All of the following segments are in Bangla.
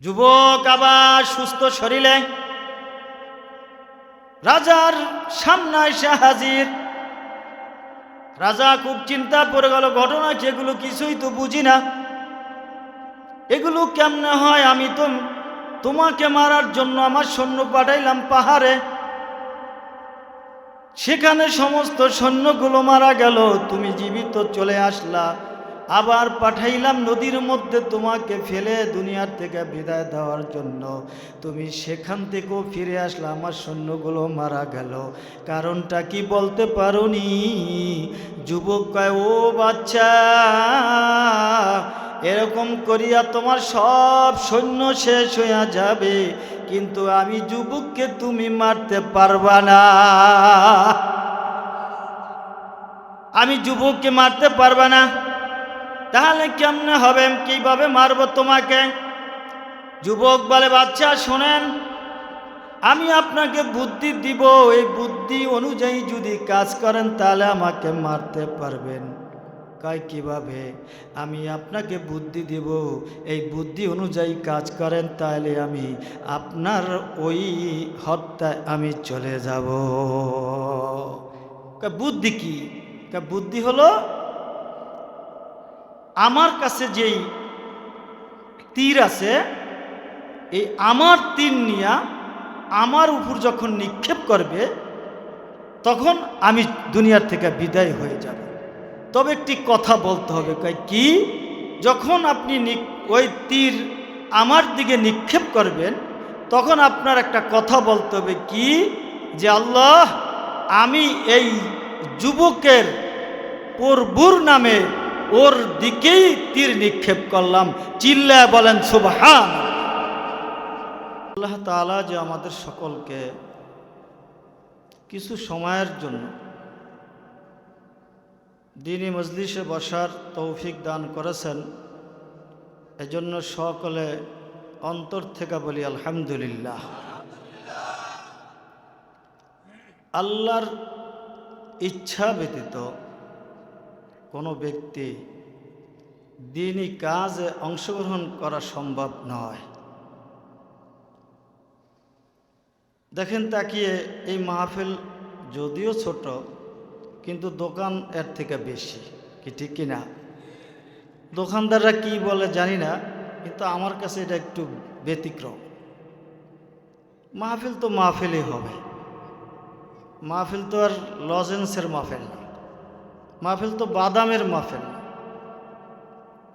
যুবক আবার সুস্থ শরীরে রাজার সামনে এসে হাজির। রাজা খুব চিন্তা পড়ে গেল, ঘটনা যেগুলো কিছুই তো বুঝি না, এগুলো কেমনে হয়? আমি তো তোমাকে মারার জন্য আমার সৈন্য পাঠাইলাম পাহাড়ে, সেখানে সমস্ত সৈন্যগুলো মারা গেল, তুমি জীবিত চলে আসলা। আবার পাঠাইলাম নদীর মধ্যে তোমাকে ফেলে দুনিয়ার থেকে বিদায় দেওয়ার জন্য, তুমি সেখান থেকেও ফিরে আসলা, আমার সৈন্যগুলো মারা গেল, কারণটা কি বলতে পারোনি? যুবক কয়, ও বাচ্চা, এরকম করিয়া তোমার সব সৈন্য শেষ হইয়া যাবে, কিন্তু আমি যুবককে তুমি মারতে পারবা না, আমি যুবককে মারতে পারবা না। তাহলে কেমনে হবে, কিভাবে মারব তোমাকে? যুবক বলে, বাচ্চা শোনেন, আমি আপনাকে বুদ্ধি দিব, এই বুদ্ধি অনুযায়ী যদি কাজ করেন তাহলে আমাকে মারতে পারবেন। কয় কিভাবে? আমি আপনাকে বুদ্ধি দিব, এই বুদ্ধি অনুযায়ী কাজ করেন তাহলে আমি আপনার ওই হত্যায় আমি চলে যাব। বুদ্ধি কি? বুদ্ধি হলো, আমার কাছে যেই তীর আছে, এই আমার তীর নিয়া আমার উপর যখন নিক্ষেপ করবে তখন আমি দুনিয়ার থেকে বিদায় হয়ে যাব। তবে একটি কথা বলতে হবে। কয় কি? যখন আপনি ওই তীর আমার দিকে নিক্ষেপ করবেন তখন আপনার একটা কথা বলতে হবে, কি? যে আল্লাহ, আমি এই যুবকের প্রভুর নামে ওর দিকেই তীর নিক্ষেপ করলাম। চিল্লায় বলেন সুবহান। আল্লাহ তাআলা যে আমাদের সকলকে কিছু সময়ের জন্য দ্বীনি মজলিসে বসার তৌফিক দান করেছেন, এজন্য সকলে অন্তর থেকে বলি আলহামদুলিল্লাহ। আল্লাহর ইচ্ছা ব্যতীত কোনো ব্যক্তি দ্বীনি কাজে অংশগ্রহণ করা সম্ভব নয়। দেখেন তাকিয়ে, এই মাহফিল যদিও ছোট কিন্তু দোকান এর থেকে বেশি, কি ঠিক কিনা? দোকানদাররা কি বলে জানি না, কিন্তু আমার কাছে এটা একটু ব্যতিক্রম। মাহফিল তো মাহফিলই হবে, মাহফিল তো আর লজেন্সের মাহফিল না, মাহফিল তো বাদামের মাহফিল না।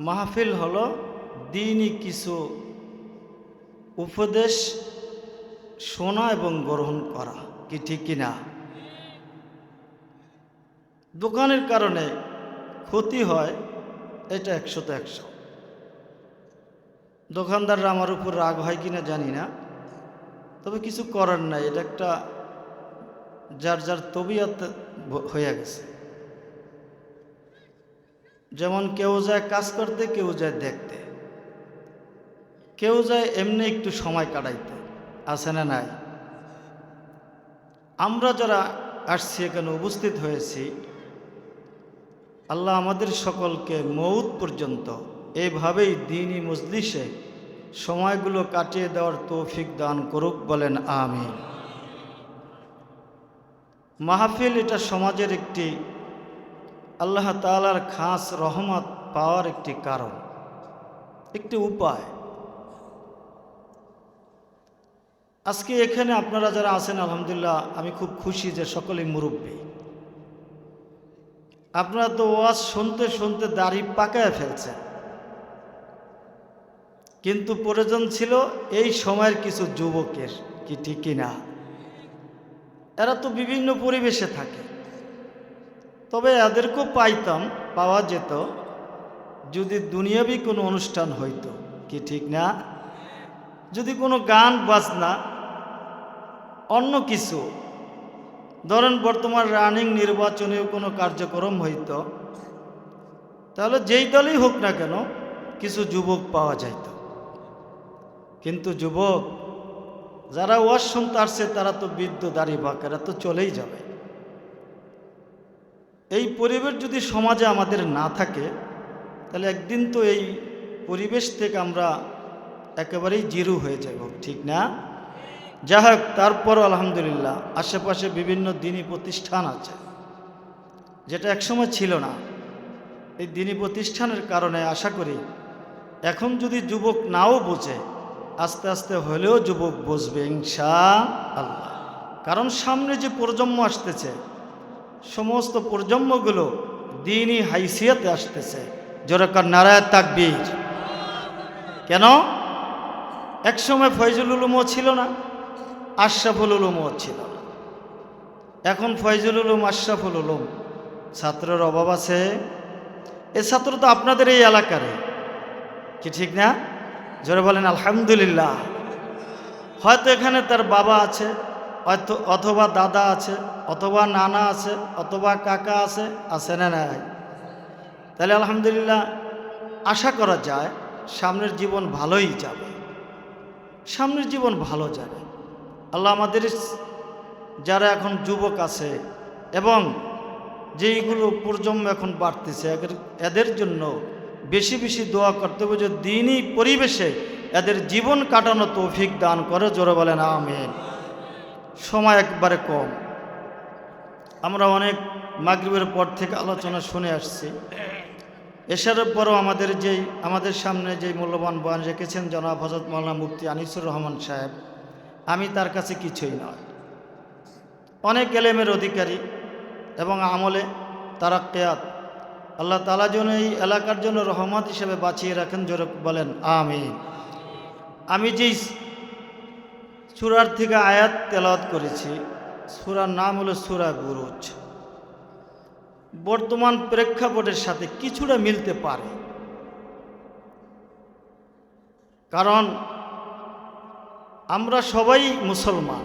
মাহফিল হলো দ্বীনি কিছু উপদেশ শোনা এবং গ্রহণ করা, কি ঠিক কিনা? দোকানের কারণে ক্ষতি হয়, এটা 100তে 100। দোকানদাররা আমার উপর রাগ হয় কিনা জানি না, তবে কিছু করার নাই, এটা একটা যার যার তবিয়ত হয়ে গেছে। যেমন কেউ যায় কাজ করতে, কেউ যায় দেখতে, কেউ যায় এমনি একটু সময় কাটাইতে, আছে না নাই? আমরা যারা আসছি, এখানে উপস্থিত হয়েছি, আল্লাহ আমাদের সকলকে মৌত পর্যন্ত এইভাবেই দ্বীনি মজলিসে সময়গুলো কাটিয়ে দেওয়ার তৌফিক দান করুক, বলেন আমিন। মাহফিল এটা সমাজের একটি আল্লাহ তাআলার খাস রহমত পাওয়ার একটি কারণ, একটি উপায়। আজকে এখানে আপনারা যারা আছেন, আলহামদুলিল্লাহ আমি খুব খুশি যে সকলেই মুরব্বী। আপনারা তো ওয়াজ শুনতে শুনতে দাড়ি পাকায় ফেলছেন, কিন্তু প্রয়োজন ছিল এই সময়ের কিছু যুবকের, কি ঠিক কিনা? এরা তো বিভিন্ন পরিবেশে থাকে, তবে এদেরকেও পাওয়া যেত যদি দুনিয়াবি কোনো অনুষ্ঠান হইতো, কি ঠিক না? যদি কোনো গান বাজনা, অন্য কিছু, ধরেন বর্তমান রানিং নির্বাচনেও কোনো কার্যক্রম হইতো, তাহলে যেই দলই হোক না কেন কিছু যুবক পাওয়া যাইত। কিন্তু যুবক যারা ওয়াজ শুনতে আসছে তারা তো বৃদ্ধ দাড়ি বাঁকেরা তো চলেই যাবে। এই পরিবেশ যদি সমাজে আমাদের না থাকে, তাহলে একদিন তো এই পরিবেশ থেকে আমরা একেবারেই জিরো হয়ে যাব, ঠিক না? যাই হোক, তারপর আলহামদুলিল্লাহ আশেপাশে বিভিন্ন দিনী প্রতিষ্ঠান আছে, যেটা একসময় ছিল না। এই দিনী প্রতিষ্ঠানের কারণে আশা করি এখন যদি যুবক নাও বোঝে, আস্তে আস্তে হলেও যুবক বুঝবে ইনশাআল্লাহ। কারণ সামনে যে প্রজন্ম আসতেছে, সমস্ত প্রজন্মগুলো দিনই হাইসিয়াতে আসতেছে। জোরকার নারায়ে তাকবীর। কেন? একসময় ফয়জুল উলুমও ছিল না, আশরাফুল উলুমও ছিল না। এখন ফয়জুল উলুম, আশরাফুল উলুম, ছাত্রের অভাব আছে। এ ছাত্র তো আপনাদের এই এলাকারে, কি ঠিক না? জোরে বলেন আলহামদুলিল্লাহ। হয়তো এখানে তার বাবা আছে, হয়তো অথবা দাদা আছে, অথবা নানা আছে, অথবা কাকা আছে, আছে না নাই? তাহলে আলহামদুলিল্লাহ আশা করা যায় সামনের জীবন ভালোই যাবে, সামনের জীবন ভালো যাবে। আল্লাহ আমাদের যারা এখন যুবক আছে এবং যেইগুলো প্রজন্ম এখন বাড়তেছে, এদের জন্য বেশি বেশি দোয়া করতে হবে যে দিনই পরিবেশে এদের জীবন কাটানো তৌফিক দান করে। জোরে বলেন আমিন। সময় একবারে কম। আমরা অনেক মাগরিবের পর থেকে আলোচনা শুনে আসছি। এশারের পরও আমাদের সামনে যেই মূল্যবান বয়ান রেখেছেন জনাব হযরত মাওলানা মুফতি আনিসুর রহমান সাহেব, আমি তার কাছে কিছুই নয়। অনেক এলেমের অধিকারী এবং আমলে তারাক্কিয়াত আল্লাহ তাআলা যেন এই এলাকার জন্য রহমত হিসেবে বাঁচিয়ে রাখেন। জোরে বলেন আমিন। আমি যেই সূরার থেকে আয়াত তেলাওয়াত করেছি, সূরার নাম হলো সূরা বুরুজ। বর্তমান প্রেক্ষাপটের সাথে কিছুটা মিলতে পারে, কারণ আমরা সবাই মুসলমান।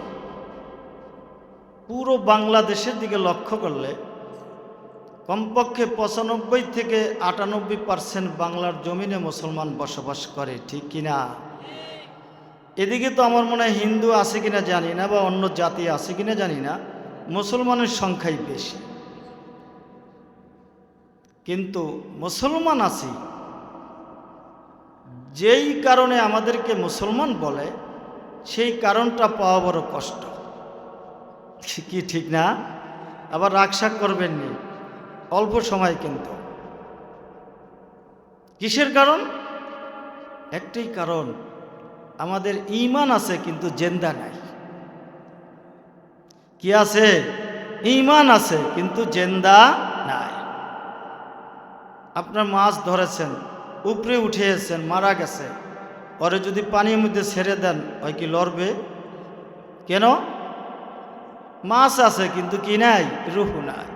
পুরো বাংলাদেশের দিকে লক্ষ্য করলে কমপক্ষে 95 থেকে 98% বাংলার জমিনে মুসলমান বসবাস করে, ঠিক কিনা? এদিকে তো আমার মনে হয় হিন্দু আছে কিনা জানি না, বা অন্য জাতি আছে কিনা জানি না, মুসলমানের সংখ্যাই বেশি। কিন্তু মুসলমান আছি, যেই কারণে আমাদেরকে মুসলমান বলে, সেই কারণটা পাওয়া বড় কষ্ট, কি ঠিক না? আবার রাগশাক করবেননি, অল্প সময় কিন্তু। কিসের কারণ? একটাই কারণ, আমাদের ঈমান আছে কিন্তু জিন্দা নাই। কি আছে? ঈমান আছে কিন্তু জিন্দা নাই। আপনার মাছ ধরেছেন, উপরে উঠিয়েছেন, মারা গেছে, পরে যদি পানির মধ্যে ছেড়ে দেন, হয় কি লড়বে? কেন? মাছ আছে কিন্তু কি নাই? রূহ নাই।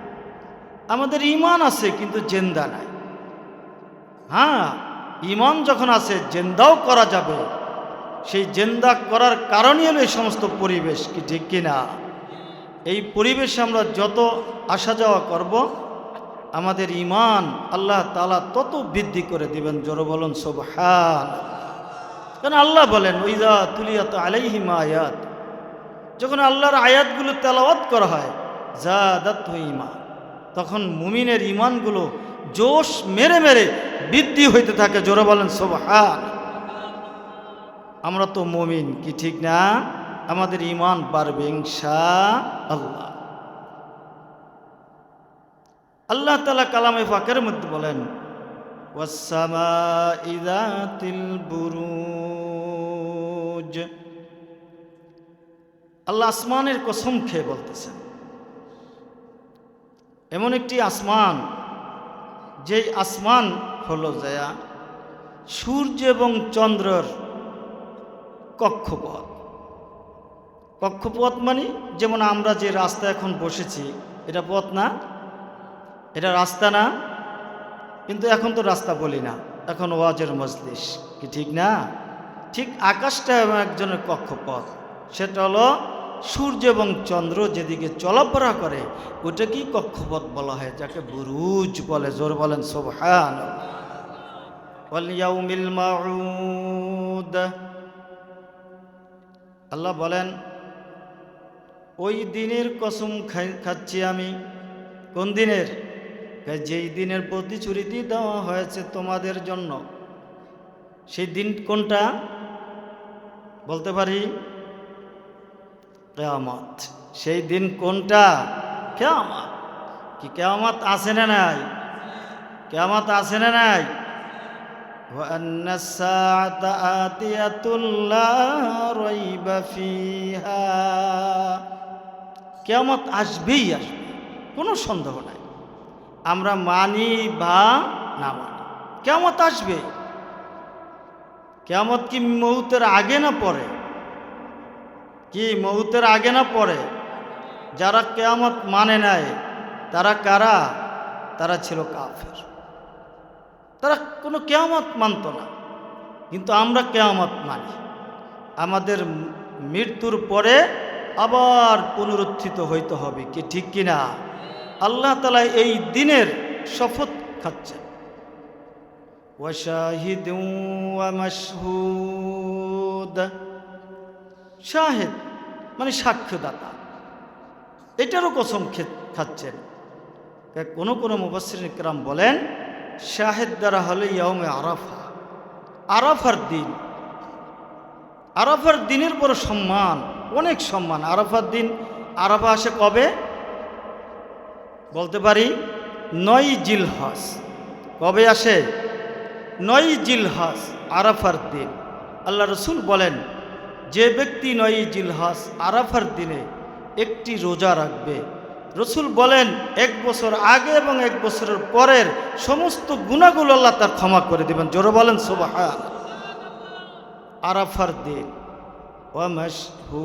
আমাদের ঈমান আছে কিন্তু জিন্দা নাই। হ্যাঁ, ঈমান যখন আছে জিন্দাও করা যাবে। সেই জিন্দা করার কারণই হলো এই সমস্ত পরিবেশ, কি ঠিক কিনা? এই পরিবেশে আমরা যত আসা যাওয়া করব, আমাদের ঈমান আল্লাহ তাআলা তত বৃদ্ধি করে দিবেন। জোরে বলুন সুবহান। কারণ আল্লাহ বলেন ওয়াইযা তুলিয়াত আলাইহিম আয়াত, যখন আল্লাহর আয়াতগুলো তেলাওয়াত করা হয়, যাদাতহু ঈমান, তখন মুমিনের ঈমানগুলো জোশ মেরে মেরে বৃদ্ধি হইতে থাকে। জোরে বলেন সুবহান। আমরা তো মুমিন, কি ঠিক না? আমাদের ঈমান বাড়বে ইনশাআল্লাহ। আল্লাহ তাআলা কালামে পাকের মধ্যে বলেন ওয়াস-সামাঈ যাতিল বুরুজ। আল্লাহ আসমানের কসম খেয়ে বলতেছেন, এমন একটি আসমান, যেই আসমান হলো যায়া সূর্য এবং চন্দ্রের কক্ষপথ। কক্ষপথ মানে যেমন আমরা যে রাস্তা এখন বসেছি, এটা পথ না, এটা রাস্তা না, কিন্তু এখন তো রাস্তা বলি না, এখন ওয়াজের মজলিস, কি ঠিক না? ঠিক আকাশটা একজনের কক্ষপথ, সেটা হলো সূর্য এবং চন্দ্র যেদিকে চলাফেরা করে, ওটা কি কক্ষপথ বলা হয়, যাকে বুরুজ বলে। জোর বলেন সুবহান। ওয়াল ইয়াউমিল মাউদ। আল্লাহ বলেন ওই দিনের কসম খাচ্ছি আমি। কোন দিনের? যেই দিনের প্রতিশ্রুতি দেওয়া হয়েছে তোমাদের জন্য। সেই দিন কোনটা? বলতে পারি? কিয়ামত। সেই দিন কোনটা? কিয়ামত। কি কিয়ামত আছে না নাই? কিয়ামত আছে না নাই? ওয়া আন্নাস সাআতা আতিয়াতুল লা রাইবা ফিহা। কিয়ামত আসবেই আসবে, কোনো সন্দেহ নাই। আমরা মানি বা না মানি, কিয়ামত আসবে। কিয়ামত কি মৌতের আগে না পরে? কি মৌতের আগে না পরে? যারা কিয়ামত মানে নাই তারা কারা? তারা ছিল কাফের। তারা কোনো কিয়ামত মানত না, কিন্তু আমরা কিয়ামত মানি। আমাদের মৃত্যুর পরে আবার পুনরুত্থিত হইতে হবে, কি ঠিক কিনা? আল্লাহ তাআলা এই দিনের শপথ খাচ্ছেন। ওয়াশাহিদুন ওয়া মাশহুদ। শাহেদ মানে সাক্ষ্যদাতা, এটারও কসম খাচ্ছেন। কোনো কোনো মুফাসসিরিন কিরাম বলেন শাহেদ দ্বারা হলো ইয়াউমে আরাফা, আরাফার দিন। আরাফার দিনের বড় সম্মান, অনেক সম্মান। আরাফার দিন, আরাফা আসে কবে? বলতে পারি 9 জিলহজ। কবে আসে? 9 জিলহজ, আরাফার দিন। আল্লাহ রসুল বলেন, যে ব্যক্তি 9 জিলহজ আরাফার দিনে একটি রোজা রাখবে, রসুল বলেন 1 বছর আগে এবং 1 বছরের পরের সমস্ত গুনাহগুলো আল্লাহ তার ক্ষমা করে দিবেন। জোরে বলেন সুবহান। আরাফার দিন। ওয়া মাশহুদ,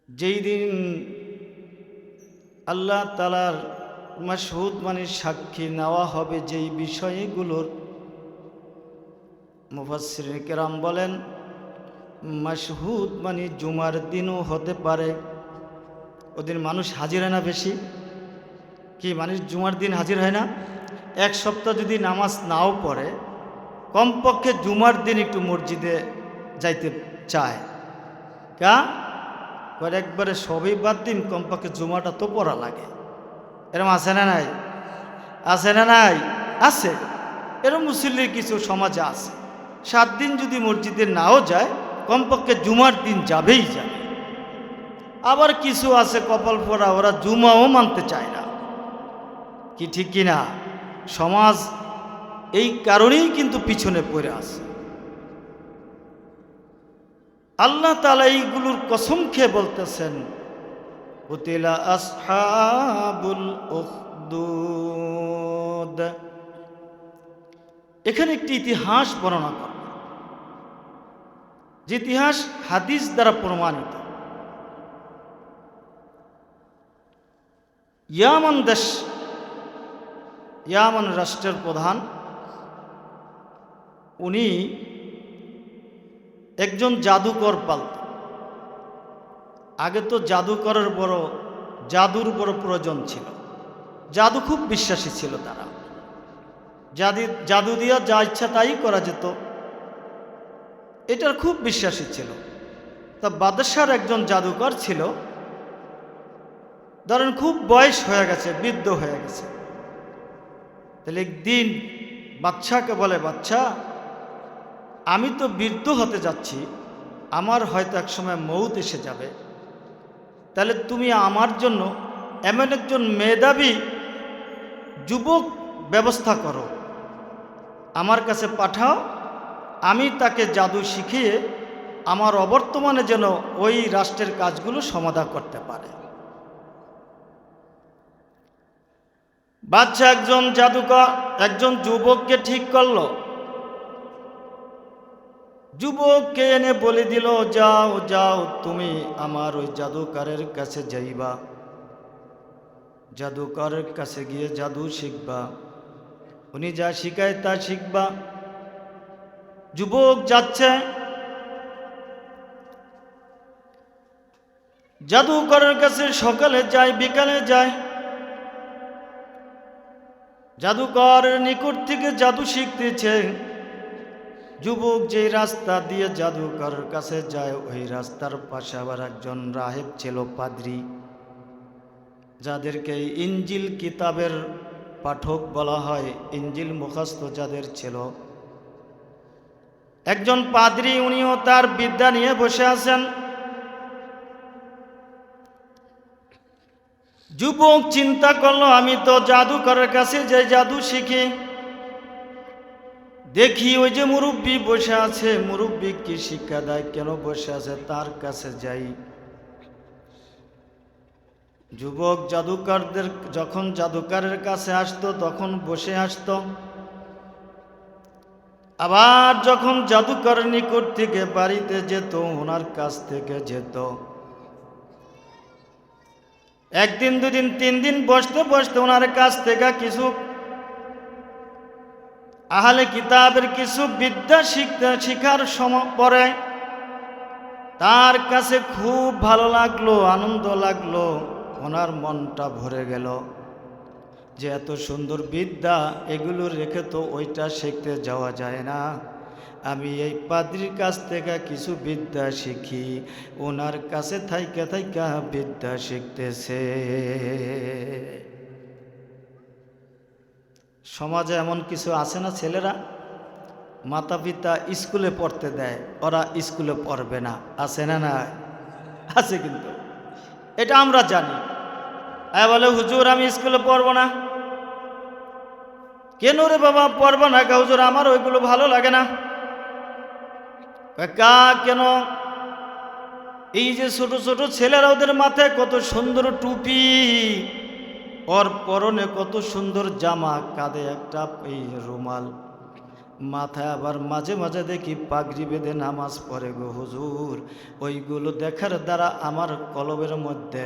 যেই দিন আল্লাহ তাআলার মাশহুদ মানে সাক্ষী নেওয়া হবে যেই বিষয়গুলোর, মুফাসসিরিন কিরাম বলেন মাশহুদ মানে জুমার দিনও হতে পারে। ওদিন মানুষ হাজির হয় না বেশি? কি মানুষ জুমার দিন হাজির হয় না? 1 সপ্তাহ যদি নামাজ নাও পড়ে, কমপক্ষে জুমার দিন একটু মসজিদে যাইতে চায়। একবারে সবই বাদ দিন, কমপক্ষে জুমাটা তো পড়া লাগে। এরম আছে না নাই? আছে না নাই? আছে। এরম মুসল্লির কিছু সমাজে আছে। 7 দিন যদি মসজিদে নাও যায়, কমপক্ষে জুমার দিন যাবেই যাবে। আবার কিছু আছে কপাল পোড়া, ওরা জুমাও মানতে চায় না, কি ঠিক কিনা? সমাজ এই কারণেই কিন্তু পিছনে পড়ে আছে। আল্লাহ তাআলা এইগুলোর কসম খেয়ে বলতেছেন, কুতিলা আসহাবুল উখদুদ। এখানে একটি ইতিহাস বর্ণনা করা, যে ইতিহাস হাদিস দ্বারা প্রমাণিত। ইয়ামান দেশ, ইয়ামান রাষ্ট্রের প্রধান, উনি একজন জাদুকর পালত। আগে তো জাদুকরের জাদুর বড় প্রয়োজন ছিল। জাদু খুব বিশ্বাসী ছিল তারা। জাদু দিয়া যা ইচ্ছা তাই করা যেত, এটার খুব বিশ্বাসী ছিল। তা বাদশার একজন জাদুকর ছিল, ধরেন খুব বয়স হয়ে গেছে, বৃদ্ধ হয়ে গেছে। তাহলে একদিন বাদশাকে বলে, বাদশা, আমি তো বৃদ্ধ হতে যাচ্ছি, আমার হয়তো একসময় মৌত এসে যাবে, তাহলে তুমি আমার জন্য এমন একজন মেধাবী যুবক ব্যবস্থা করো, আমার কাছে পাঠাও, আমি তাকে জাদু শিখিয়ে আমার অবর্তমানে যেন ওই রাষ্ট্রের কাজগুলো সমাধা করতে পারে। বাদশা একজন জাদুকর, একজন যুবককে ঠিক করলো। যুবককে এনে বলে দিল, যাও যাও, তুমি আমার ওই জাদুকরের কাছে যাইবা, জাদুকরের কাছে গিয়ে জাদু শিখবা, উনি যা শিখায় তা শিখবা। যুবক যাচ্ছে, জাদুকরের কাছে সকালে যায়, বিকালে যায়। জাদুকরের নিকট থেকে জাদু শিখতেছে। যুবক যে রাস্তা দিয়ে জাদুকরের কাছে যায়, ওই রাস্তার পাশে আবার একজন রাহেব ছিল, পাদ্রী, যাদেরকে ইনজিল কিতাবের পাঠক বলা হয়, ইঞ্জিল মুখস্থ যাদের ছিল। একজন পাদ্রী, উনিও তার বিদ্যা নিয়ে বসে আছেন। যুবক চিন্তা করলো, আমি তো জাদুকরের কাছে যে জাদু শিখি, দেখি ওই যে মুরব্বী বসে আছে, মুরব্বী কি শিক্ষা দেয়, কেন বসে আছে, তার কাছে যাই। যুবক জাদুকরদের যখন জাদুকরের কাছে আসতো তখন বসে আসতো, আবার যখন জাদুকরের নিকট থেকে বাড়িতে যেত, ওনার কাছ থেকে যেত। একদিন, দুদিন, 3 দিন বসতে বসতে ওনার কাছ থেকে কিছু আহলে কিতাবের কিছু বিদ্যা শিখার সময় পরে তার কাছে খুব ভালো লাগলো, আনন্দ লাগলো, ওনার মনটা ভরে গেল যে এত সুন্দর বিদ্যা, এগুলো রেখে তো ওইটা শিখতে যাওয়া যায় না। আমি এই পাদ্রীর কাছ থেকে কিছু বিদ্যা শিখি। ওনার কাছে থাইকা থাইকা বিদ্যা শিখতেছে। সমাজে এমন কিছু আছে না, ছেলেরা মাতা পিতা স্কুলে পড়তে দেয়, ওরা স্কুলে পড়বে না, আছে না? না আছে, কিন্তু এটা আমরা জানি। বলে, হুজুর আমি স্কুলে পড়ব না। কেন রে বাবা পড়ব না? হুজুর আমার ওইগুলো ভালো লাগে না। কেন? এই যে ছোট ছোট ছেলেরা, ওদের মাথায় কত সুন্দর টুপি, ওর পরনে কত সুন্দর জামা, কাঁধে একটা এই রুমাল, মাথায় আবার মাঝে মাঝে দেখি পাগড়ি বেঁধে নামাজ পড়ে গো হুজুর। ওইগুলো দেখার দ্বারা আমার কলবের মধ্যে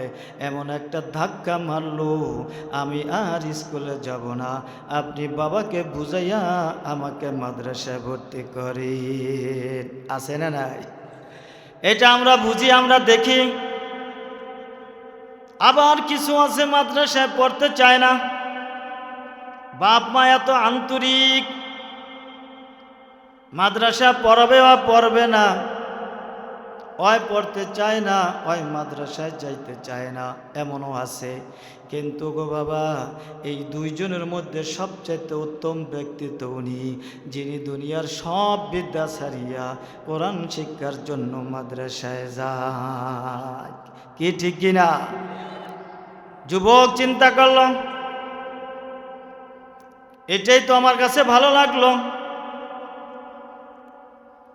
এমন একটা ধাক্কা মারলো, আমি আর স্কুলে যাব না। আপনি বাবাকে বুঝাইয়া আমাকে মাদ্রাসায় ভর্তি করি। আছে না নাই? এটা আমরা বুঝি, আমরা দেখি। আবার কিছু আছে মাদ্রাসায় পড়তে চায় না, বাপ মা এত আন্তরিক, মাদ্রাসা পড়াবে বা পড়বে না, ওই পড়তে চায় না, ওই মাদ্রাসায় যাইতে চায় না, এমনও আছে। কিন্তু গো বাবা, এই দুইজনের মধ্যে সবচাইতে উত্তম ব্যক্তি তো উনি, যিনি দুনিয়ার সব বিদ্যা ছাড়িয়া কোরআন শিক্ষার জন্য মাদ্রাসায় যায়। কি ঠিক কিনা? যুবক চিন্তা করল, এটাই তো আমার কাছে ভালো লাগলো।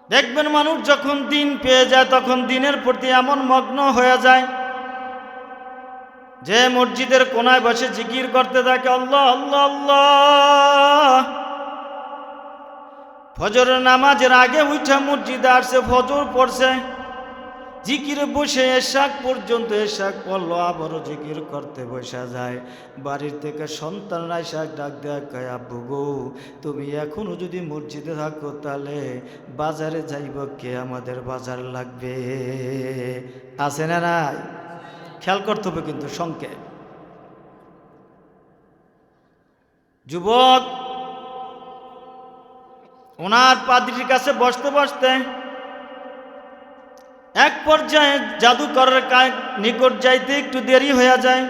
দেখবেন মানুষ যখন দিন পেয়ে যায় তখন দিনের প্রতি এমন মগ্ন হয়ে যায় যে মসজিদের কোনায় বসে জিকির করতে থাকে, আল্লাহ আল্লাহ আল্লাহ। ফজরের নামাজের আগে উঠা মসজিদে আসছে, ফজর পড়ছে, জিকিরে বসে এশাক পর্যন্ত, এশাক পড়লো, আবারও জিকির করতে বসা যায়। বাড়ির থেকে সন্তানরা এশাক ডাক দেয়া, কয় আব্বু গো, তুমি এখনো যদি মসজিদে থাকো তাহলে বাজারে যাইব কে? আমাদের বাজার লাগবে। আছে না নাই? খেয়াল করতে হবে কিন্তু সংক্ষেপ। যুবক ওনার পাদ্রীর কাছে বসতে বসতে এক পর্যায়ে জাদুকরের নিকট যাইতে একটু দেরি হয়ে যায়।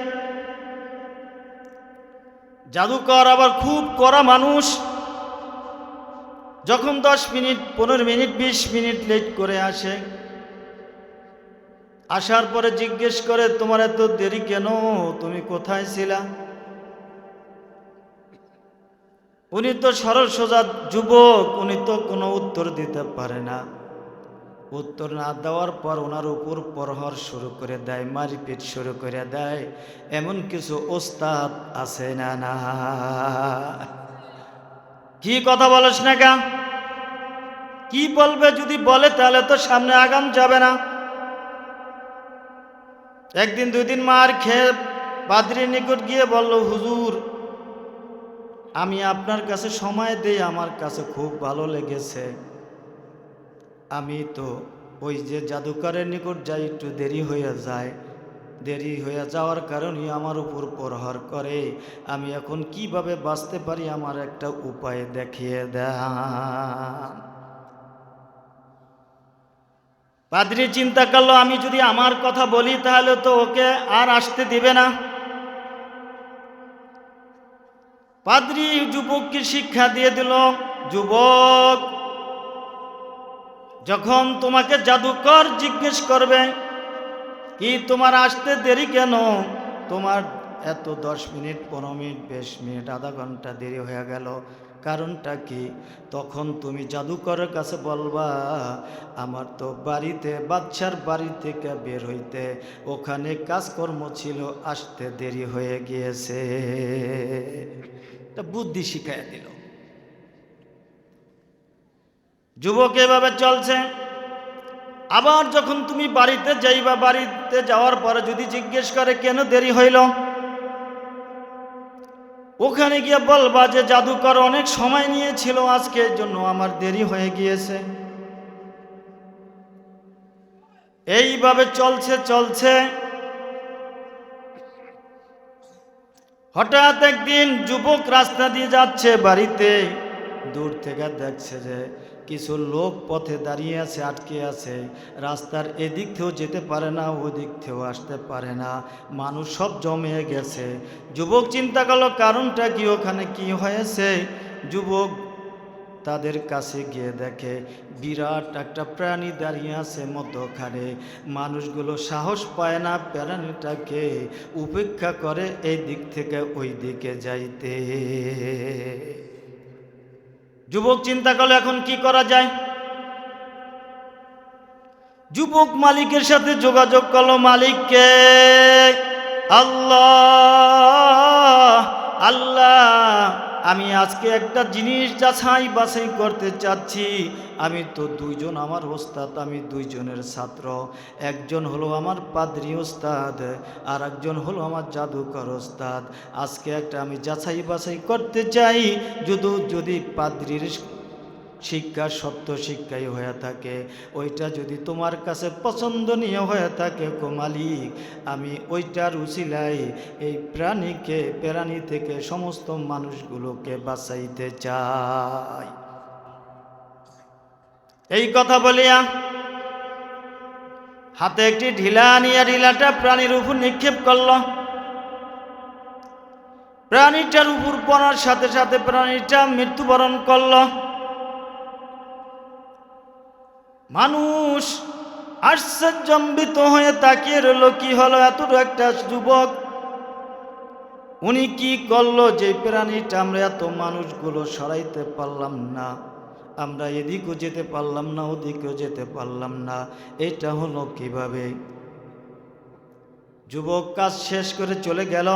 জাদুকর আবার খুব কড়া মানুষ, যখন 10 মিনিট 15 মিনিট 20 মিনিট লেট করে আসে, আসার পরে জিজ্ঞেস করে, তোমার এত দেরি কেন? তুমি কোথায় ছিলা? উনি তো সরল সোজা যুবক, উনি তো কোনো উত্তর দিতে পারে না। উত্তর না দেওয়ার পর ওনার উপর প্রহার শুরু করে দেয়, মারপিট শুরু করে দেয়। এমন কিছু ওস্তাদ আছে না? না কি কথা বলছ না গা? কি বলবে? যদি বলে তাহলে তো সামনে আগাম যাবে না। একদিন 2 দিন মার খেয়ে পাদ্রীর নিকট গিয়ে বলল, হুজুর আমি আপনার কাছে সময় দেই, আমার কাছে খুব ভালো লেগেছে। আমি তো ওই যে জাদুকরের নিকট যাই, একটু দেরি হয়ে যায়, দেরি হয়ে যাওয়ার কারণে আমার উপর প্রহার করে। আমি এখন কিভাবে বাঁচতে পারি, আমার একটা উপায় দেখিয়ে দেন। পাদ্রী চিন্তা করলো, আমি যদি আমার কথা বলি তাহলে তো ওকে আর আসতে দিবে না। পাদ্রী যুবককে শিক্ষা দিয়ে দিল, যুবক, যখন তোমাকে জাদুকর জিজ্ঞেস করবে কি তোমার আসতে দেরি কেন, তোমার এত 10 মিনিট 15 মিনিট 20 মিনিট আধা ঘন্টা দেরি হয়ে গেল, কারণটা কি? তখন তুমি জাদুকরের কাছে বলবা, আমার তো বাড়িতে বাদশার বাড়ি থেকে বের হইতে ওখানে কাজকর্ম ছিল, আসতে দেরি হয়ে গিয়েছে। তা বুদ্ধি শিখাইয়া দিল। যুবক এভাবে চলছে। আবার যখন তুমি বাড়িতে যাইবা, বাড়িতে যাওয়ার পরে যদি জিজ্ঞেস করে কেন দেরি হইল, ওখানে গিয়ে বলবা যে জাদুকর অনেক সময় নিয়েছিল, আজকের জন্য আমার দেরি হয়ে গিয়েছে। এইভাবে চলছে চলছে। হঠাৎ একদিন যুবক রাস্তা দিয়ে যাচ্ছে বাড়িতে, দূর থেকে দেখছে যে কিছু লোক পথে দাঁড়িয়ে আছে, আটকে আছে, রাস্তার এদিক থেকেও যেতে পারে না, ওদিক থেকেও আসতে পারে না, মানুষ সব জমে গেছে। যুবক চিন্তা করলো কারণটা কি, ওখানে কি হয়েছে। যুবক তাদের কাছে গিয়ে দেখে বিরাট একটা প্রাণী দাঁড়িয়ে আছে মধ্যখানে। মানুষগুলো সাহস পায় না প্রাণীটাকে উপেক্ষা করে এই দিক থেকে ওই দিকে যাইতে। যুবক চিন্তা করলো এখন কি করা যায়। যুবক মালিকের সাথে যোগাযোগ করলো, মালিককে, আল্লাহ আল্লাহ, আমি আজকে একটা জিনিস যাচাই বাছাই করতে চাচ্ছি। আমি তো দুইজন, আমার ওস্তাদ, আমি দুইজনের ছাত্র, একজন হলো আমার পাদ্রী ওস্তাদ, আর একজন হলো আমার জাদুকর ওস্তাদ। আজকে একটা আমি যাচাই বাছাই করতে চাই, যদি পাদ্রীর শিক্ষা সত্য শিক্ষাই হয়ে থাকে, ওইটা যদি তোমার কাছে পছন্দনীয় হয়ে থাকে গো মালিক, আমি ওইটার উছিলায় এই প্রাণী থেকে সমস্ত মানুষগুলোকে বাঁচাইতে চাই। এই কথা বলিয়া হাতে একটি ঢিলা নিয়ে ঢিলাটা প্রাণীর উপর নিক্ষেপ করল। প্রাণীটার উপর পড়ার সাথে সাথে প্রাণীটা মৃত্যুবরণ করল। মানুষ আশ্চর্যজম্বিত হয়ে তাকিয়ে রইল, কি হলো? এত একটা যুবক, উনি কি করলো যে প্রাণীটা আমরা এত মানুষগুলো সরাইতে পারলাম না, আমরা এদিকেও যেতে পারলাম না, ওদিকেও যেতে পারলাম না, এটা হলো কিভাবে? যুবক কাজ শেষ করে চলে গেল।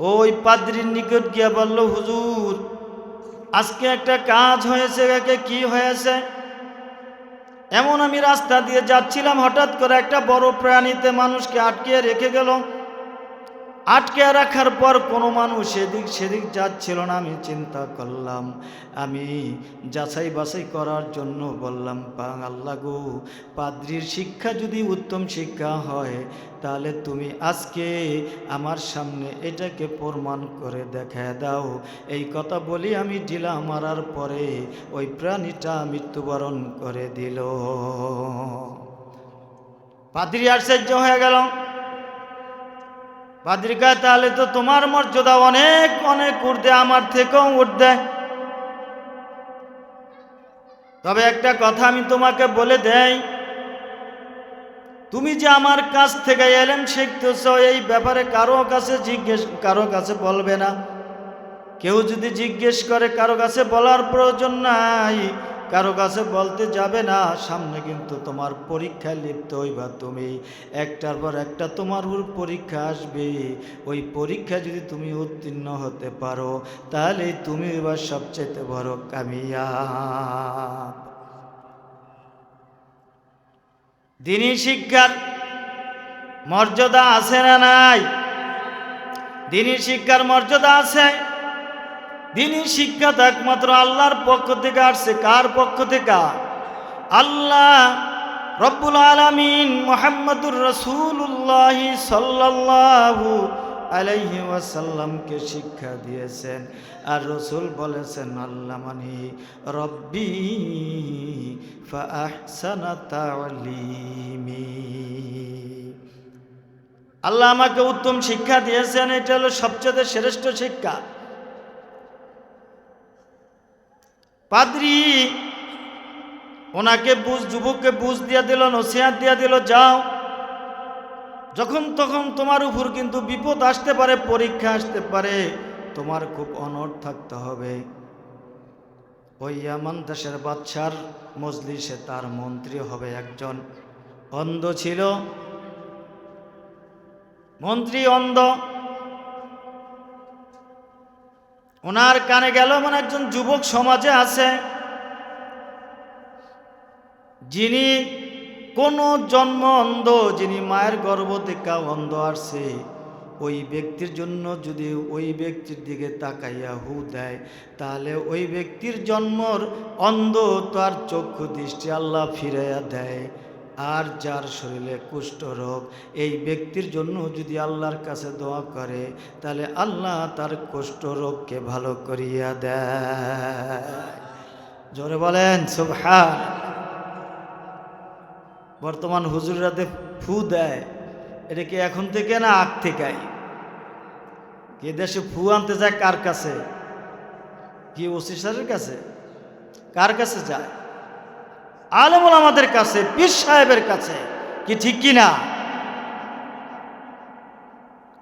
ওই পাদ্রীর নিকট গিয়ে বলল, হুজুর, আজকে একটা কাজ হয়েছে। কি হয়েছে? এমন আমি রাস্তা দিয়ে যাচ্ছিলাম, হঠাৎ করে একটা বড় প্রাণীতে মানুষকে আটকে রেখে গেল। আটকে রাখার পর কোনো মানুষ এদিক সেদিক যাচ্ছিল না। আমি চিন্তা করলাম, আমি যাচাই বাছাই করার জন্য বললাম, আল্লাহ গো, পাদ্রীর শিক্ষা যদি উত্তম শিক্ষা হয়, তাহলে তুমি আজকে আমার সামনে এটাকে প্রমাণ করে দেখায় দাও। এই কথা বলি আমি ঢিলা মারার পরে ওই প্রাণীটা মৃত্যুবরণ করে দিল। পাদ্রী আশ্চর্য হয়ে গেল। পাদ্রী কয়, তাহলে তো তোমার মর্যাদা অনেক অনেক ঊর্ধ্বে, আমার থেকেও ঊর্ধ্বে। তবে একটা কথা আমি তোমাকে বলে দেই, তুমি যে আমার কাছ থেকে ইলম শিখতেছ, এই ব্যাপারে কারো কাছে বলবে না। কেউ যদি জিজ্ঞেস করে, কারো কাছে বলার প্রয়োজন নাই, কারো কাছে বলতে যাবে না। সামনে কিন্তু তোমার পরীক্ষায় লিপ্ত হইবা তুমি, একটার পর একটা তোমার পরীক্ষা আসবে। ওই পরীক্ষা যদি তুমি উত্তীর্ণ হতে পারো, তাহলে তুমি এবার সবচেয়ে বড় কামিয়াব। দ্বীনি শিক্ষার মর্যাদা আছে না নাই? দ্বীনি শিক্ষার মর্যাদা আছে। দ্বীনি শিক্ষা তো একমাত্র আল্লাহর পক্ষ থেকে আসছে। কার পক্ষ থেকে? আল্লাহ রব্বুল আলামিন মুহাম্মদুর রাসূলুল্লাহ সাল্লাল্লাহু আলাইহি ওয়াসাল্লামকে শিক্ষা দিয়েছেন। আর রাসূল বলেছেন, আল্লামানি রব্বি ফাআহসানা তা'লিমি। আল্লাহ আমাকে উত্তম শিক্ষা দিয়েছেন, এটা হলো সবচেয়ে শ্রেষ্ঠ শিক্ষা। পাদ্রী ওনাকে যুবককে বুঝ দিয়া দিল, নসিহত দিয়া দিল, যাও, যখন তখন তোমার উপর কিন্তু বিপদ আসতে পারে, পরীক্ষা আসতে পারে, তোমার খুব অনড় থাকতে হবে। ওই ইয়ামান দেশের বাদশার মজলিসে তার মন্ত্রী হবে একজন অন্ধ ছিল। মন্ত্রী অন্ধ, ওনার কানে গেল এমন একজন যুবক সমাজে আছে যিনি কোন জন্ম অন্ধ, যিনি মায়ের গর্ভ থেকে অন্ধ আসছে, ওই ব্যক্তির জন্য যদি ওই ব্যক্তির দিকে তাকাইয়া হু দেয়, তাহলে ওই ব্যক্তির জন্মর অন্ধ তার চক্ষু দৃষ্টি আল্লাহ ফিরাইয়া দেয়। আর যার শরীরে কুষ্ঠ রোগ, এই ব্যক্তির জন্য যদি আল্লাহর কাছে দোয়া করে, তাহলে আল্লাহ তার কুষ্ঠ রোগকে ভালো করিয়া দেয়। জোরে বলেন সুবহান। বর্তমান হুজুররাতে ফু দেয়, এটা কি এখন থেকে না আগ থেকে? কি দেশে ফু আনতে যায় কার কাছে? কি ওসি সাহেবের কাছে? কার কাছে যায়? আলেম ওলামাদের কাছে, পীর সাহেবের কাছে। কি ঠিক কি না?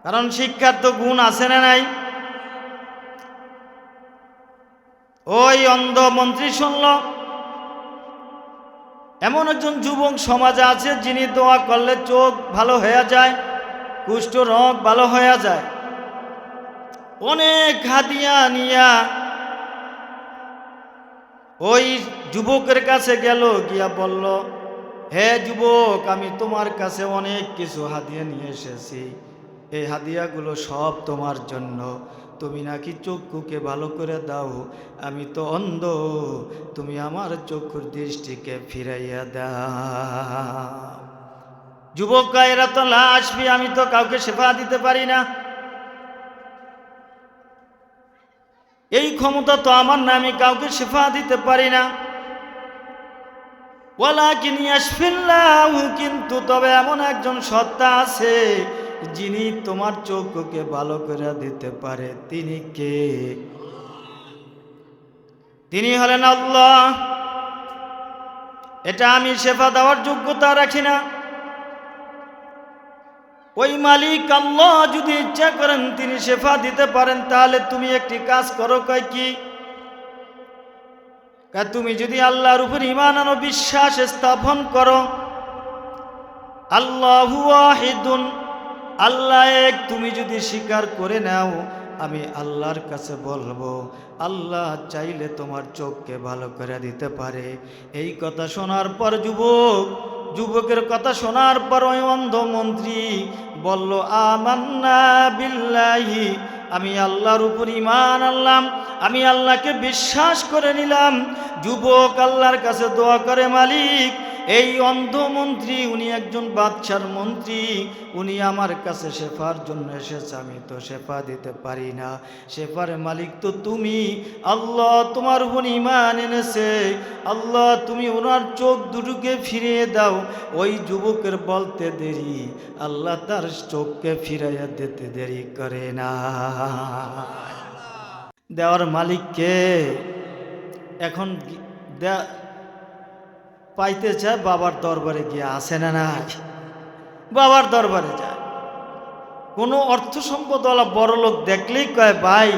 কারণ শিক্ষার তো গুণ আছে না নাই? ওই অন্ধ মন্ত্রী শুনল এমন একজন যুবক সমাজে আছে যিনি দোয়া করলে চোখ ভালো হয়ে যায়, কুষ্ঠ রোগ ভালো হয়ে যায়। অনেক হাদিয়া নিয়া ওই যুবকের কাছে গেল, গিয়া বলল, হে যুবক, আমি তোমার কাছে অনেক কিছু হাদিয়া নিয়ে এসেছি, এই হাদিয়াগুলো সব তোমার জন্য। তুমি নাকি চক্ষুকে ভালো করে দাও, আমি তো অন্ধ, তুমি আমার চক্ষুর দৃষ্টিকে ফিরাইয়া দাও। যুবক কয়, এরা তো লাশবি, আমি তো কাউকে সেবা দিতে পারি না, এই ক্ষমতা তো আমার না, আমি কাউকে সেবা দিতে পারি না। ওয়ালাকিন ইয়াশফিল্লাহু, কিন্তু তবে এমন একজন সত্তা আছে যিনি তোমার চক্ষুকে ভালো করে দিতে পারে। তিনি কে? তিনি হলেন আল্লাহ। এটা আমি সেবা দেওয়ার যোগ্যতা রাখি না। ওই মালিক আল্লাহ যদি ইচ্ছা করেন তিনি সেবা দিতে পারেন, তাহলে তুমি একটি কাজ করো। কয় কি? তুমি যদি আল্লাহর উপর ঈমান আনো, বিশ্বাস স্থাপন করো, আল্লাহু ওয়াহিদুন, আল্লাহ এক, তুমি যদি স্বীকার করে নাও, আমি আল্লাহর কাছে বলবো, আল্লাহ চাইলে তোমার চোখকে ভালো করে দিতে পারে। এই কথা শোনার পর যুবকের কথা শোনার পর ওই অন্ধ মন্ত্রী বলল, আমান্না বিল্লাহি, আমি আল্লাহর উপর ঈমান আনলাম, আমি আল্লাহকে বিশ্বাস করে নিলাম। যুবক আল্লাহর কাছে দোয়া করে, মালিক, এই অন্ধ মন্ত্রী, উনি একজন বাদশার মন্ত্রী, উনি আমার কাছে শেফার জন্য এসেছে, আমি তো শেফা দিতে পারি না, শেফার মালিক তো তুমি। আল্লাহ তোমার উপর ঈমান এনেছে, আল্লাহ তুমি ওনার চোখ দুটোকে ফিরিয়ে দাও। ওই যুবকের বলতে দেরি, আল্লাহ তার চোখকে ফিরাইয়া দিতে দেরি করে না। দেওয়ার মালিককে এখন পাইতে চায়, বাবার দরবারে গিয়ে আসে না না, বাবার দরবারে যায়। কোনো অর্থ সম্পদওয়ালা বড় লোক দেখলেই কয়, ভাই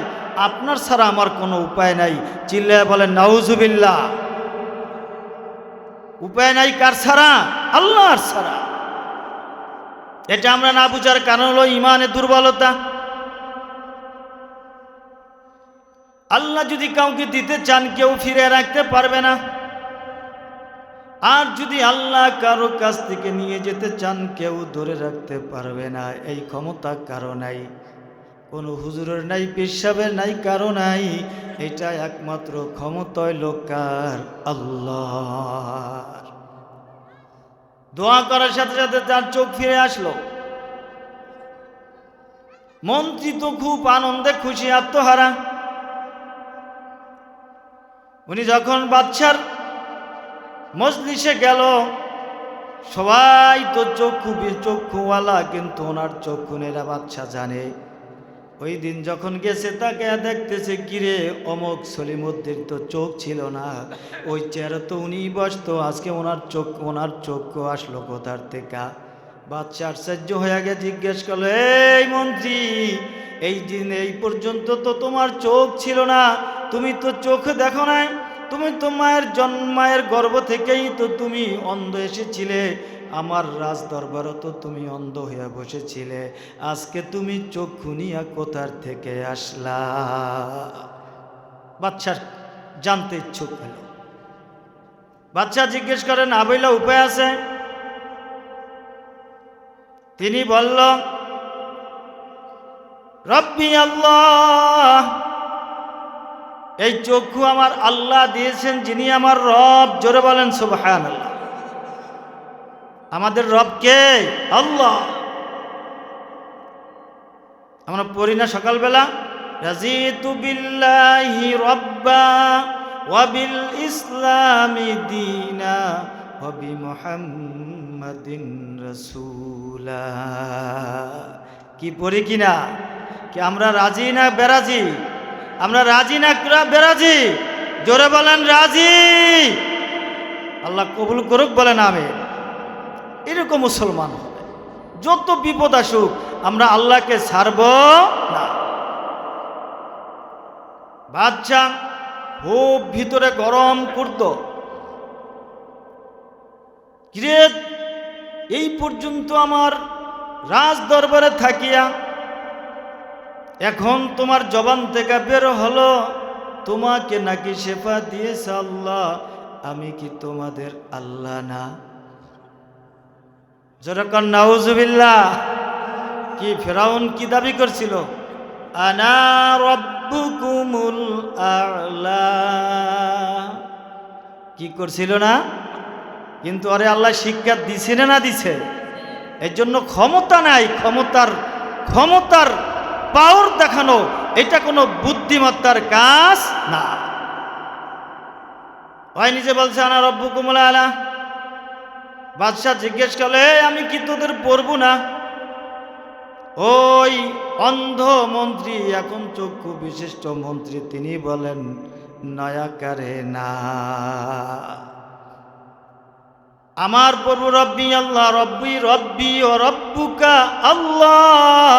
আপনার ছাড়া আমার কোনো উপায় নাই। চিল্লায় বলে নাউজুবিল্লাহ। উপায় নাই কার ছাড়া? আল্লাহর ছাড়া। এটা আমরা না বুঝার কারণ হলো ঈমানের দুর্বলতা। আল্লাহ যদি কাউকে দিতে চান, কেউ ফিরে রাখতে পারবে না। আর যদি আল্লাহ কারো কাছ থেকে নিয়ে যেতে চান, কেউ ধরে রাখতে পারবে না। এই ক্ষমতা কারো নাই, কোনো হুজুরের নাই, পীর সাহেবের নাই, কারো নাই। এটা একমাত্র ক্ষমতায় লোকার আল্লাহর। দোয়া করার সাথে সাথে তার চোখ ফিরে আসলো। মন্ত্রী তো খুব আনন্দে খুশি, আত্মহারা। উনি যখন বাদশার মজলিসে গেল, সবাই তো চক্ষুওয়ালা, কিন্তু ওনার চক্ষু নেরা বাদশা জানে। ওই দিন যখন গেছে তাকে দেখতেছে কিরে অমক সলিমুদ্দিন তো চোখ ছিল না, ওই চেয়ারে তো উনি বসতো, আজকে ওনার চোখ আসলো কোথার থেকে? বাদশা আশ্চর্য হয়ে গিয়ে জিজ্ঞেস করলো, এই মন্ত্রী, এই দিন এই পর্যন্ত তো তোমার চোখ ছিল না, তুমি তো চোখ দেখো নাই, তুমি তো মায়ের গর্ভ থেকেই তো তুমি অন্ধ এসেছিলে, আমার রাজ দরবারও তো তুমি অন্ধ হয়ে বসেছিলে, আজকে তুমি চক্ষু নিয়া কোথার থেকে আসলা? বাদশার জানতে ইচ্ছুক হল। বাদশা জিজ্ঞেস করেন, আবইলা উপায় আছে? তিনি বলল, রব্বি আল্লাহ, এই চক্ষু আমার আল্লাহ দিয়েছেন, যিনি আমার রব। জোরে বলেন সুবহানাল্লাহ। আমাদের রব কে? আল্লাহ। আমরা পড়ি না সকালবেলা, রাজিতু বিল্লাহি রব্বা ওয়া বিল ইসলামি দীনা ওয়া বি মুহাম্মাদিন রাসূলা। কি পড়ি কিনা? কি আমরা রাজি না বেরাজি? আমরা রাজি না বেরাজি? জোরে বলেন রাজি। আল্লাহ কবুল করুক, বলেন আমিন। এরকম মুসলমান হবে, যত বিপদ আসুক আমরা আল্লাহকে ছাড়ব না। বাদশা খুব ভিতরে গরম করত, কিরে এই পর্যন্ত আমার রাজ দরবারে থাকিয়া এখন তোমার জবান থেকে বের হলো তোমাকে নাকি শেফা দিয়েছে আল্লাহ, আমি কি তোমাদের আল্লাহ না? যেরকম নাউজুবিল্লাহ। কি ফেরাউন কি দাবি করছিল? আনা রব্বুকুমুল আ'লা, কি করছিল না? কিন্তু আরে আল্লাহ শিক্ষা দিছে না দিছে? এর জন্য ক্ষমতা নাই, ক্ষমতার পাওয়ার দেখানো এটা কোনো বুদ্ধিমত্তার কাজ না। ওই নিজে বলছে আনা রব্বুকুমুল আ'লা। বাদশাহ জিজ্ঞেস করলে, আমি কি তোদের পড়ব না? ওই অন্ধ মন্ত্রী, এখন চক্ষু বিশিষ্ট মন্ত্রী, তিনি বলেন নয়াকারে না, আমার প্রভু রব্বি আল্লাহ, রব্বি ও রব্বুকা আল্লাহ,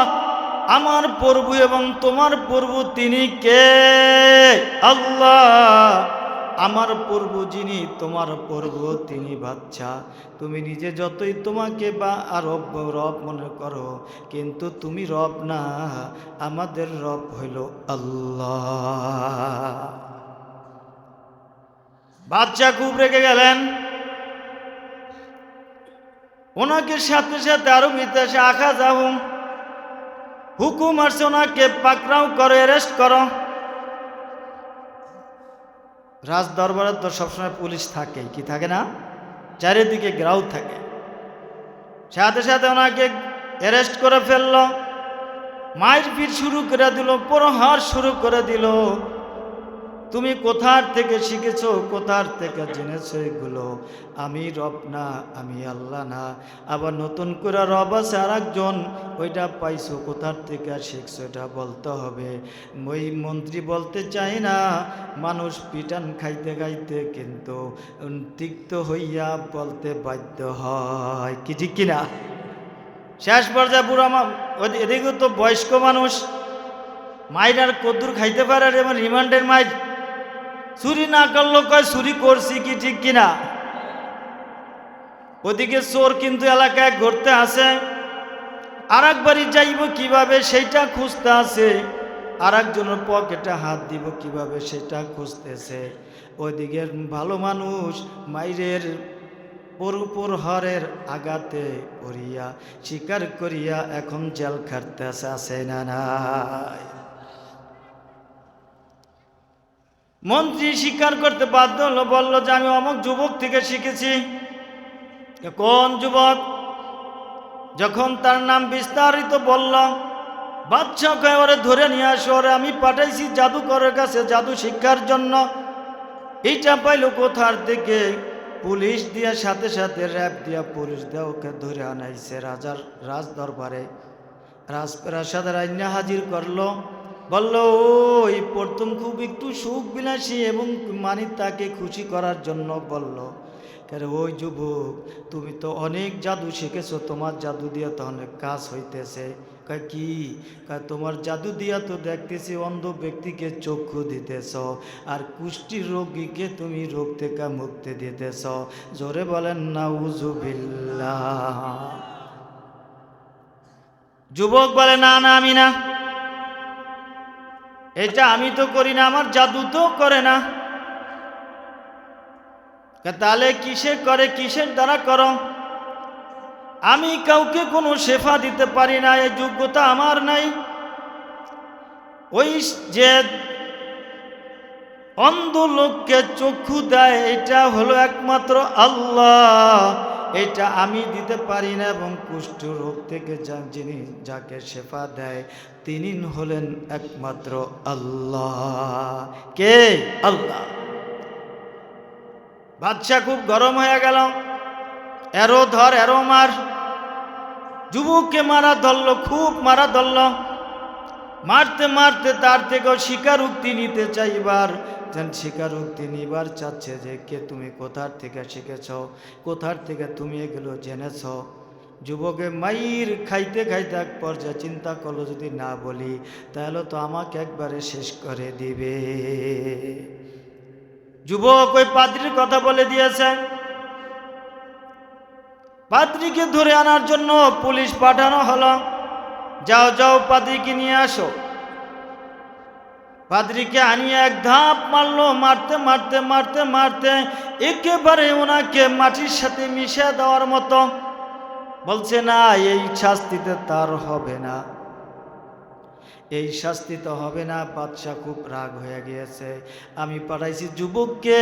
আমার প্রভু এবং তোমার প্রভু তিনি কে? আল্লাহ। আমার প্রভু যিনি, তোমার প্রভু তিনি বাদশা। তুমি নিজে যতই তোমাকে বা রব মনে করো, কিন্তু তুমি রব না, আমাদের রব হইল আল্লাহ। বাদশা খুব রেগে গেলেন। ওনাকে সাথে সাথে আরো বিদেশে আখা যাও, হুকুম আসছে ওনাকে পাকড়াও করো, অ্যারেস্ট করো। রাজ দরবারে তো সবসময় পুলিশ থাকে, কি থাকে না? চারিদিকে গ্রাউড থাকে। সাথে সাথে ওনাকে অ্যারেস্ট করে ফেলল, মারপিট শুরু করে দিল, প্রহার শুরু করে দিল। তুমি কোথার থেকে শিখেছো, কোথার থেকে জেনেছো এগুলো? আমি রব না, আমি আল্লাহ না। আবার নতুন করে রব আছে আর একজন, ওইটা পাইছো কোথার থেকে শিখছো এটা বলতে হবে। ওই মন্ত্রী বলতে চাই না, মানুষ পিটান খাইতে খাইতে কিন্তু তিক্ত হইয়া বলতে বাধ্য হয়, কি ঠিক কিনা? শেষ পর্যায়ে বুড়া এদিকে তো বয়স্ক মানুষ, মাইর আর কদ্দুর খাইতে পারে, এবং রিমান্ডের মাইর। চুরি না করলো কয় চুরি করছি, কি ঠিক কিনা? ওদিকে চোর কিন্তু এলাকায় ঘুরতে আসে, আর একবারই যাইব কিভাবে সেইটা খুঁজতে আছে, আর একজনের পকেটে হাত দিব কিভাবে সেটা খুঁজতেছে। ওইদিকে ভালো মানুষ মাইরের প্রহরের আঘাতে পড়িয়া স্বীকার করিয়া এখন জেল খাটতে আছে না নাই? মন্ত্রী স্বীকার করতে বাধ্য হলো, বলল যে আমি অমুক যুবক থেকে শিখেছি। কোন যুবক? যখন তার নাম বিস্তারিত বলল, বাদশা কয় ওরে ধরে নিয়ে আসো, ওরে আমি পাঠাইছি জাদুকরের কাছে জাদু শিক্ষার জন্য। এইটা পাইল কোথার থেকে? পুলিশ দিয়া, সাথে সাথে র্যাব দিয়া পুলিশ দিয়া ওকে ধরে আনাইছে রাজ দরবারে। রাজপ্রাসাদের আইনা হাজির করলো, বলল ওই প্রথম খুব একটু সুখ বিলাসী এবং মানে তাকে খুশি করার জন্য বলল, কেন ওই যুবক তুমি তো অনেক জাদু শিখেছো, তোমার জাদু দিয়ে তো অনেক কাজ হইতেছে। কয় কি? কয় তোমার জাদু দিয়া তো দেখতেছি অন্ধ ব্যক্তিকে চক্ষু দিতেছ, আর কুষ্ঠি রোগীকে তুমি রোগ থেকে মুক্তি দিতেছ। জোরে বলেন নাউজুবিল্লাহ। যুবক বলে না না, আমি না, এটা আমি তো করি না, আমার জাদু তো করে না। তাহলে কিসে করে, কিসের দ্বারা করো? আমি কাউকে কোনো শেফা দিতে পারি না, এই যোগ্যতা আমার নাই। ওই যে অন্ধ লোককে চক্ষু দেয় এটা হলো একমাত্র আল্লাহ, এটা আমি দিতে পারি না। এবং কুষ্ঠ রোগ থেকে যিনি যাকে শেফা দেয় তিনি হলেন একমাত্র আল্লাহ। কে? আল্লাহ। বাদশা খুব গরম হয়ে গেল, এরো ধর এরো মার। যুবককে মারা ধরল, খুব মারা ধরল। মারতে মারতে তার থেকেও স্বীকারোক্তি নিতে চাইবার, স্বীকারোক্তি নিবার চাচ্ছে যে কে তুমি, কোথার থেকে শিখেছ, কোথার থেকে তুমি এগুলো জেনেছ। যুবকে মাইর খাইতে খাইতে এক পর্যায়ে চিন্তা করলো, যদি না বলি তাহলে তো আমাকে একবারে শেষ করে দিবে। যুবক ওই পাদ্রীর কথা বলে দিয়েছে। পাদ্রীকে ধরে আনার জন্য পুলিশ পাঠানো হলো, যাও যাও পাদ্রীকে নিয়ে আসো। পাদ্রীকে আনিয়ে এক ধাপ মারলো, মারতে মারতে মারতে মারতে একেবারে ওনাকে মাটির সাথে মিশে দেওয়ার মতো। বলছে না, এই শাস্তিতে তার হবে না, এই শাস্তি তো হবে না। বাদশা খুব রাগ হয়ে গিয়েছে, আমি পাঠাইছি যুবককে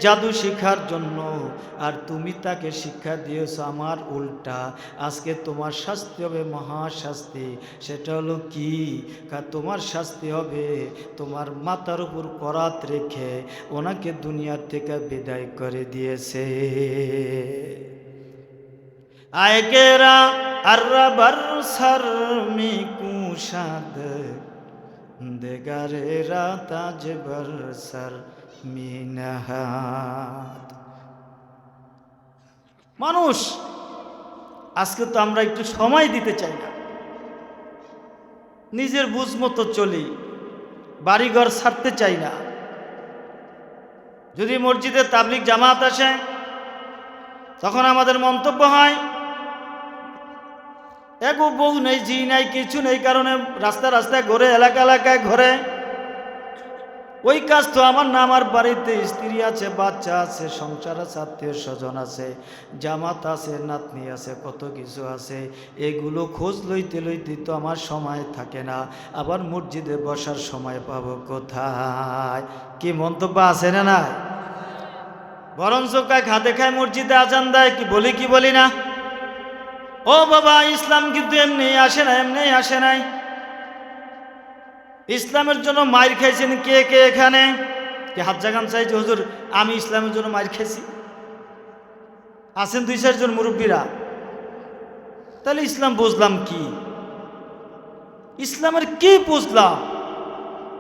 জাদু শিখার জন্য, আর তুমি তাকে শিক্ষা দিয়েছ আমার উল্টা। আজকে তোমার শাস্তি হবে মহাশাস্তি। সেটা হলো কি? তোমার শাস্তি হবে তোমার মাথার উপর করাত রেখে ওনাকে দুনিয়ার থেকে বিদায় করে দিয়েছে। আয়কেরা আরবার সর মে কুশাদ দেগারে রাতাজ বরসর মিনহাত। মানুষ আজকে তো আমরা একটু সময় দিতে চাই না, নিজের বুঝ মতো চলি, বাড়িঘর ছাড়তে চাই না। যদি মসজিদে তাবলিগ জামাত আসে তখন আমাদের মন্তব্য হয় এগো বউ নেই, জি নাই, কিছু নেই, কারণে রাস্তায় রাস্তায় ঘোরে, এলাকা এলাকায় ঘোরে। ওই কাজ তো আমার না, আমার বাড়িতে স্ত্রী আছে, বাচ্চা আছে, সংসার আছে, আত্মীয় স্বজন আছে, জামাত আছে, নাতনি আছে, কত কিছু আছে। এগুলো খোঁজ লইতে লইতে তো আমার সময় থাকে না। আবার মসজিদে বসার সময় পাবো কোথায়? কি মন্তব্য আছে না নাই? বরঞ্চ খাতে খায় মসজিদে আজান দেয়, কি বলি কি বলি না? ও বাবা, ইসলাম কিন্তু এমনি আসে না, এমনি আসে নাই। ইসলামের জন্য মাইর খাইছেন কে কে এখানে? কি হাত জাগান চাইছে হুজুর আমি ইসলামের জন্য মাইর খাইছি? আছেন 2-4 জন মুরব্বীরা। তাহলে ইসলাম বুঝলাম কি? ইসলামের কি বুঝলাম?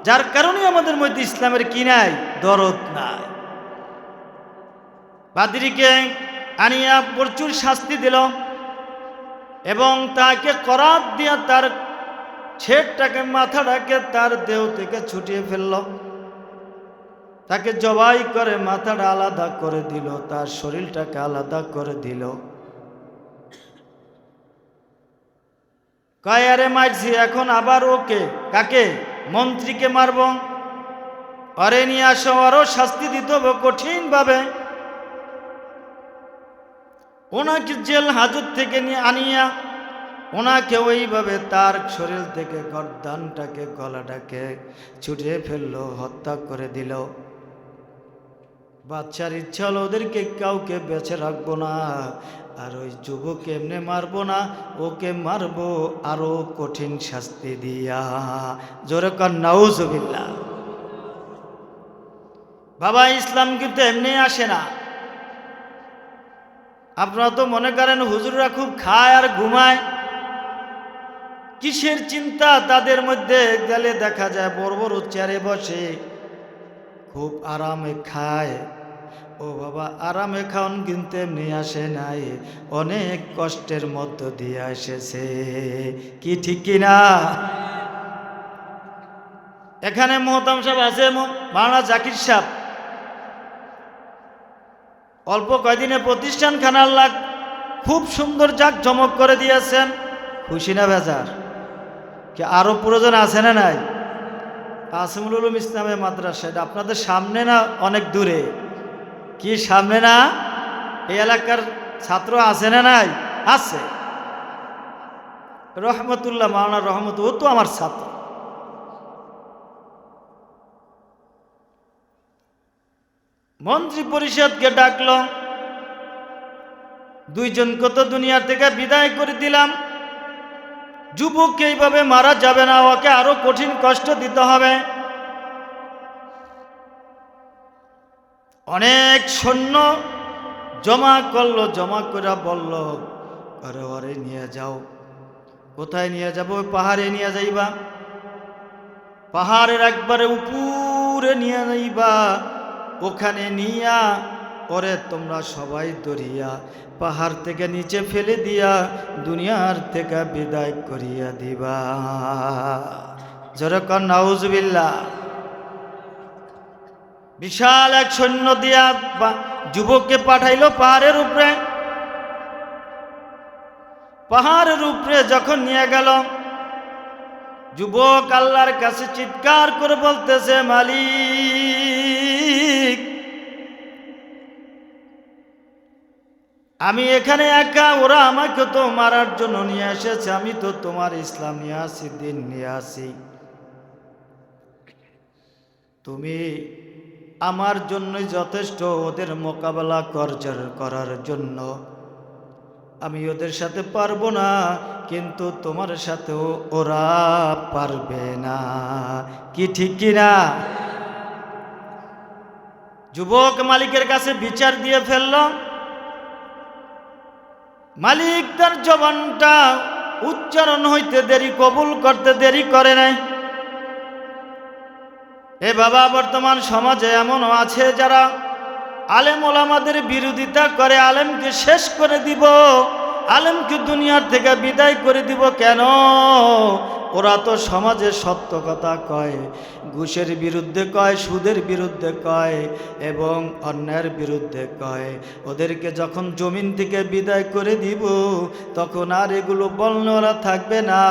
যার কারণে আমাদের মধ্যে ইসলামের কি নাই? দরদ নাই। পাদ্রীকে আনিয়া প্রচুর শাস্তি দিল এবং তাকে করাত দিয়া তার ছেড়টাকে, মাথাটাকে তার দেহ থেকে ছুটিয়ে ফেলল। তাকে জবাই করে মাথাটা আলাদা করে দিল, তার শরীরটাকে আলাদা করে দিল। কায়ারে মারছি, এখন আবার ওকে, কাকে? মন্ত্রীকে মারব। আরে নিয়ে আসো, আরো শাস্তি দিতে হবে কঠিন ভাবে। ওনাকে জেল হাজত থেকে নিয়ে আনিয়া ওনাকে ওইভাবে তার শরীর থেকে গর্দানটাকে, গলাটাকে ছুটিয়ে ফেললো, হত্যা করে দিল। বাচ্চার ইচ্ছা হলো ওদেরকে কাউকে বেঁচে রাখবো না, আর ওই যুবক এমনি মারবো না, ওকে মারবো আরো কঠিন শাস্তি দিয়া। জোরে কর নাউজুবিল্লাহ। বাবা, ইসলাম কিন্তু এমনি আসে না। আপনারা তো মনে করেন হুজুররা খুব খায় আর ঘুমায়। কিসের চিন্তা তাদের মধ্যে গেলে দেখা যায় বড় বড় চেয়ারে বসে খুব আরামে খায়। ও বাবা, আরামে খাওন কিন্তু এমনি আসে নাই, অনেক কষ্টের মধ্য দিয়ে এসেছে। কি ঠিক কিনা? এখানে মোহতাম সাহেব আছে, মাওলানা জাকির সাহেব, অল্প কয়দিনে প্রতিষ্ঠানখানা আল্লাহ খুব সুন্দর জাঁকজমক করে দিয়েছেন। খুশি না বেজার? কি আরো প্রয়োজন আছে না নাই? কাসিমুল উলুম ইসলামের মাদ্রাসা, এটা আপনাদের সামনে না অনেক দূরে? কি সামনে না? এই এলাকার ছাত্র আছে না নাই? আছে। রহমতুল্লাহ, মাওলানা রহমত, ও তো আমার ছাত্র। মন্ত্রী পরিষদকে ডাকলো, দুইজনকে তো দুনিয়া থেকে বিদায় করে দিলাম, যুবককে এইভাবে মারা যাবে না, ওকে আরো কঠিন কষ্ট দিতে হবে। অনেক সৈন্য জমা করলো, জমা করে বলল, আরে ওরে নিয়ে যাও। কোথায় নিয়ে যাব? পাহাড়ে নিয়ে যাইবা, পাহাড়ের একবারে উপরে নিয়ে যাইবা, ওখানে নিয়া ওরে তোমরা সবাই ধরিয়া পাহাড় থেকে নিচে ফেলে দিয়া দুনিয়ার থেকে বিদায় করিয়া দিবা। যেরকম নাউজুবিল্লাহ। বিশাল এক সৈন্য দিয়া যুবককে পাঠাইলো পাহাড়ের উপরে। পাহাড়ের উপরে যখন নিয়ে গেল, যুবক আল্লাহর কাছে চিৎকার করে বলতেছে, মালিক, আমি এখানে একা, ওরা আমাকে তো মারার জন্য নিয়ে এসেছে, আমি তো তোমার ইসলাম নিয়ে আসি, দিন নিয়ে আসি। তুমি আমার জন্যই যথেষ্ট, ওদের মোকাবেলা করার জন্য। আমি ওদের সাথে পারবো না, কিন্তু তোমার সাথেও ওরা পারবে না। কি ঠিক কিনা? যুবক মালিকের কাছে বিচার দিয়ে ফেলল। মালিক তার জবানটা উচ্চারণ হইতে দেরি, কবুল করতে দেরি করে নাই। এ বাবা, বর্তমান সমাজে এমনও আছে যারা আলেম ওলামাদের বিরোধিতা করে, আলেমকে শেষ করে দিব, আলেমকে দুনিয়ার থেকে বিদায় করে দিব। কেন? ওরা তো সমাজে সত্য কথা কয়, ঘুষের বিরুদ্ধে কয়, সুদের বিরুদ্ধে কয় এবং অন্যায়ের বিরুদ্ধে কয়। ওদেরকে যখন জমিন থেকে বিদায় করে দিব, তখন আর এগুলো বলনেওয়ালা থাকবে না।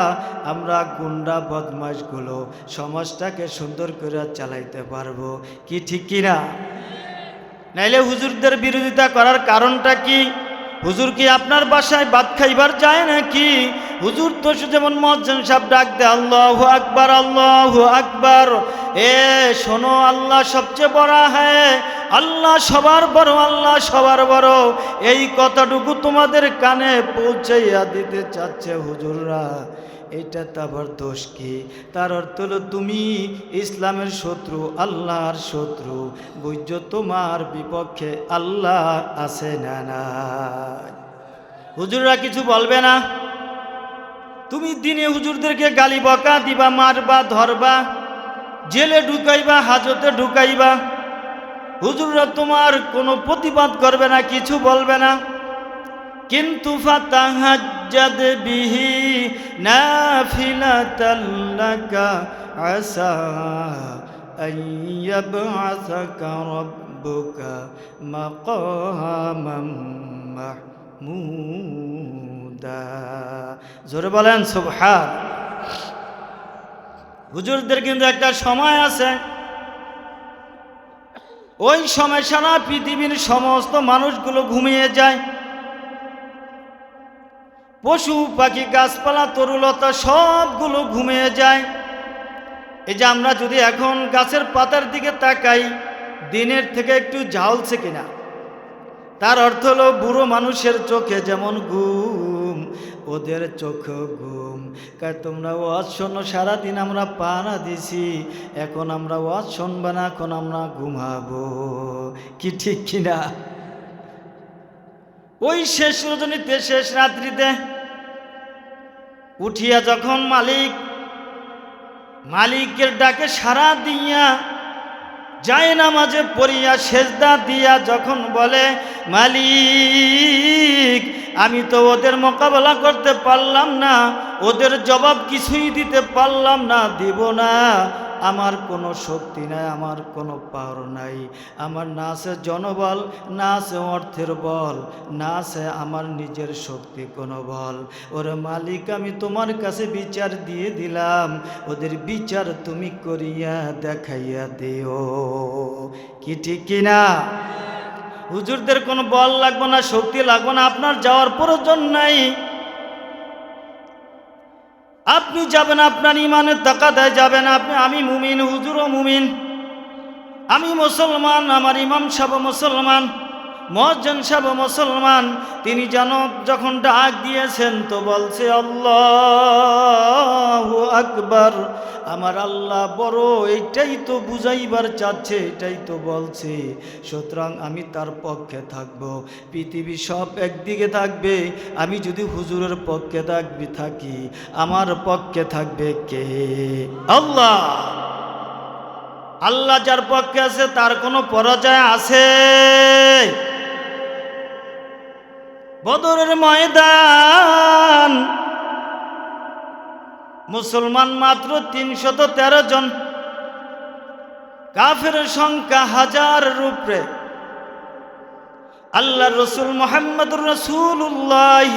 আমরা গুন্ডা বদমাশগুলো সমাজটাকে সুন্দর করে চালাইতে পারবো। কি ঠিক কিনা? নাইলে হুজুরদের বিরোধিতা করার কারণটা কি? হুজুর কি আপনার বাসায় ভাত খাইবার যায় নাকি? হুজুর তো যেমন মুয়াজ্জিন সাহেব ডাক দেয়, আল্লাহু আকবার, আল্লাহু আকবার। এ শোনো, আল্লাহ সবচেয়ে বড় হ্যাঁ, আল্লাহ সবার বড়, আল্লাহ সবার বড়। এই কথাটুকু তোমাদের কানে পৌঁছাইয়া দিতে চাচ্ছে হুজুররা। এটা তো আবার দোষ কি? তার অর্থ হলো তুমি ইসলামের শত্রু, আল্লাহর শত্রু। বুঝছো, তোমার বিপক্ষে আল্লাহ আছে না নাই? হুজুররা কিছু বলবে না। তুমি দিনে হুজুরদেরকে গালি বকা দিবা, মারবা, ধরবা, জেলে ঢুকাইবা, হাজতে ঢুকাইবা। হুজুররা তোমার কোনো প্রতিবাদ করবে না, কিছু বলবে না। কিন্তু ফাতাহাজ্জাদ বিহি নাফিলাতাল লাকা আসা আইয়াবআসাকা রাব্বুকা মাকামাম মাহমুদা। জোরে বলেন সুবহান। হুজুরদের কিন্তু একটা সময় আছে, ওই সময় সারা পৃথিবীর সমস্ত মানুষগুলো ঘুমিয়ে যায়। পশু পাখি, গাছপালা, তরুলতা সবগুলো ঘুমিয়ে যায়। এই যে আমরা যদি এখন গাছের পাতার দিকে তাকাই, দিনের থেকে একটু ঝালছে কিনা, তার অর্থ হলো বুড়ো মানুষের চোখে যেমন ঘুম, ওদের চোখে ঘুম। তোমরা ওয়াজ শোনো, সারাদিন আমরা পানা দিছি, এখন আমরা ওয়াজ শুনবো না, এখন আমরা ঘুমাবো। কি ঠিক কিনা? ওই শেষ রজনীতে, শেষ রাত্রিতে উঠিয়া যখন মালিকের ডাকে সাড়া দিয়া যায় নামাজে পড়িয়া সেজদা দিয়া যখন বলে, মালিক আমি তো ওদের মোকাবেলা করতে পারলাম না, ওদের জবাব কিছুই দিতে পারলাম না, দিব না, আমার কোনো শক্তি নাই, আমার কোনো পাওয়ার নাই, আমার না আছে জনবল, না আছে অর্থের বল, না আছে আমার নিজের শক্তি কোনো বল। ওরে মালিক আমি তোমার কাছে বিচার দিয়ে দিলাম, ওদের বিচার তুমি করিয়া দেখাইয়া দিও। কি ঠিক কিনা? হুজুরদের কোনো বল লাগবে না, শক্তি লাগবে না, আপনার যাওয়ার প্রয়োজন নাই। আপনি যাবেন আপনার ইমানের তাকাদায় যাবেন। আমি মুমিন, হুজুরও মুমিন, আমি মুসলমান, আমার ইমাম সাহেব মুসলমান, মুয়াজ্জিন সাহেব মুসলমান। তিনি যখন ডাক দিয়েছেন তো বলছে আল্লাহু আকবার, আমার আল্লাহ বড়, এইটাই তো বুঝাইবার চাচ্ছে, এটাই তো বলছে। সুতরাং আমি তার পক্ষে থাকব। পৃথিবী সব একদিকে থাকবে, আমি যদি হুজুরের পক্ষে থাকি, আমার পক্ষে থাকবে কে? আল্লাহ। আল্লাহ যার পক্ষে আছে তার কোনো পরাজয় আছে? বদরের ময়দান, মুসলমান মাত্র 313 জন, কাফের সংখ্যা হাজারের উপরে। আল্লাহ রসুল মুহাম্মদুর রাসূলুল্লাহ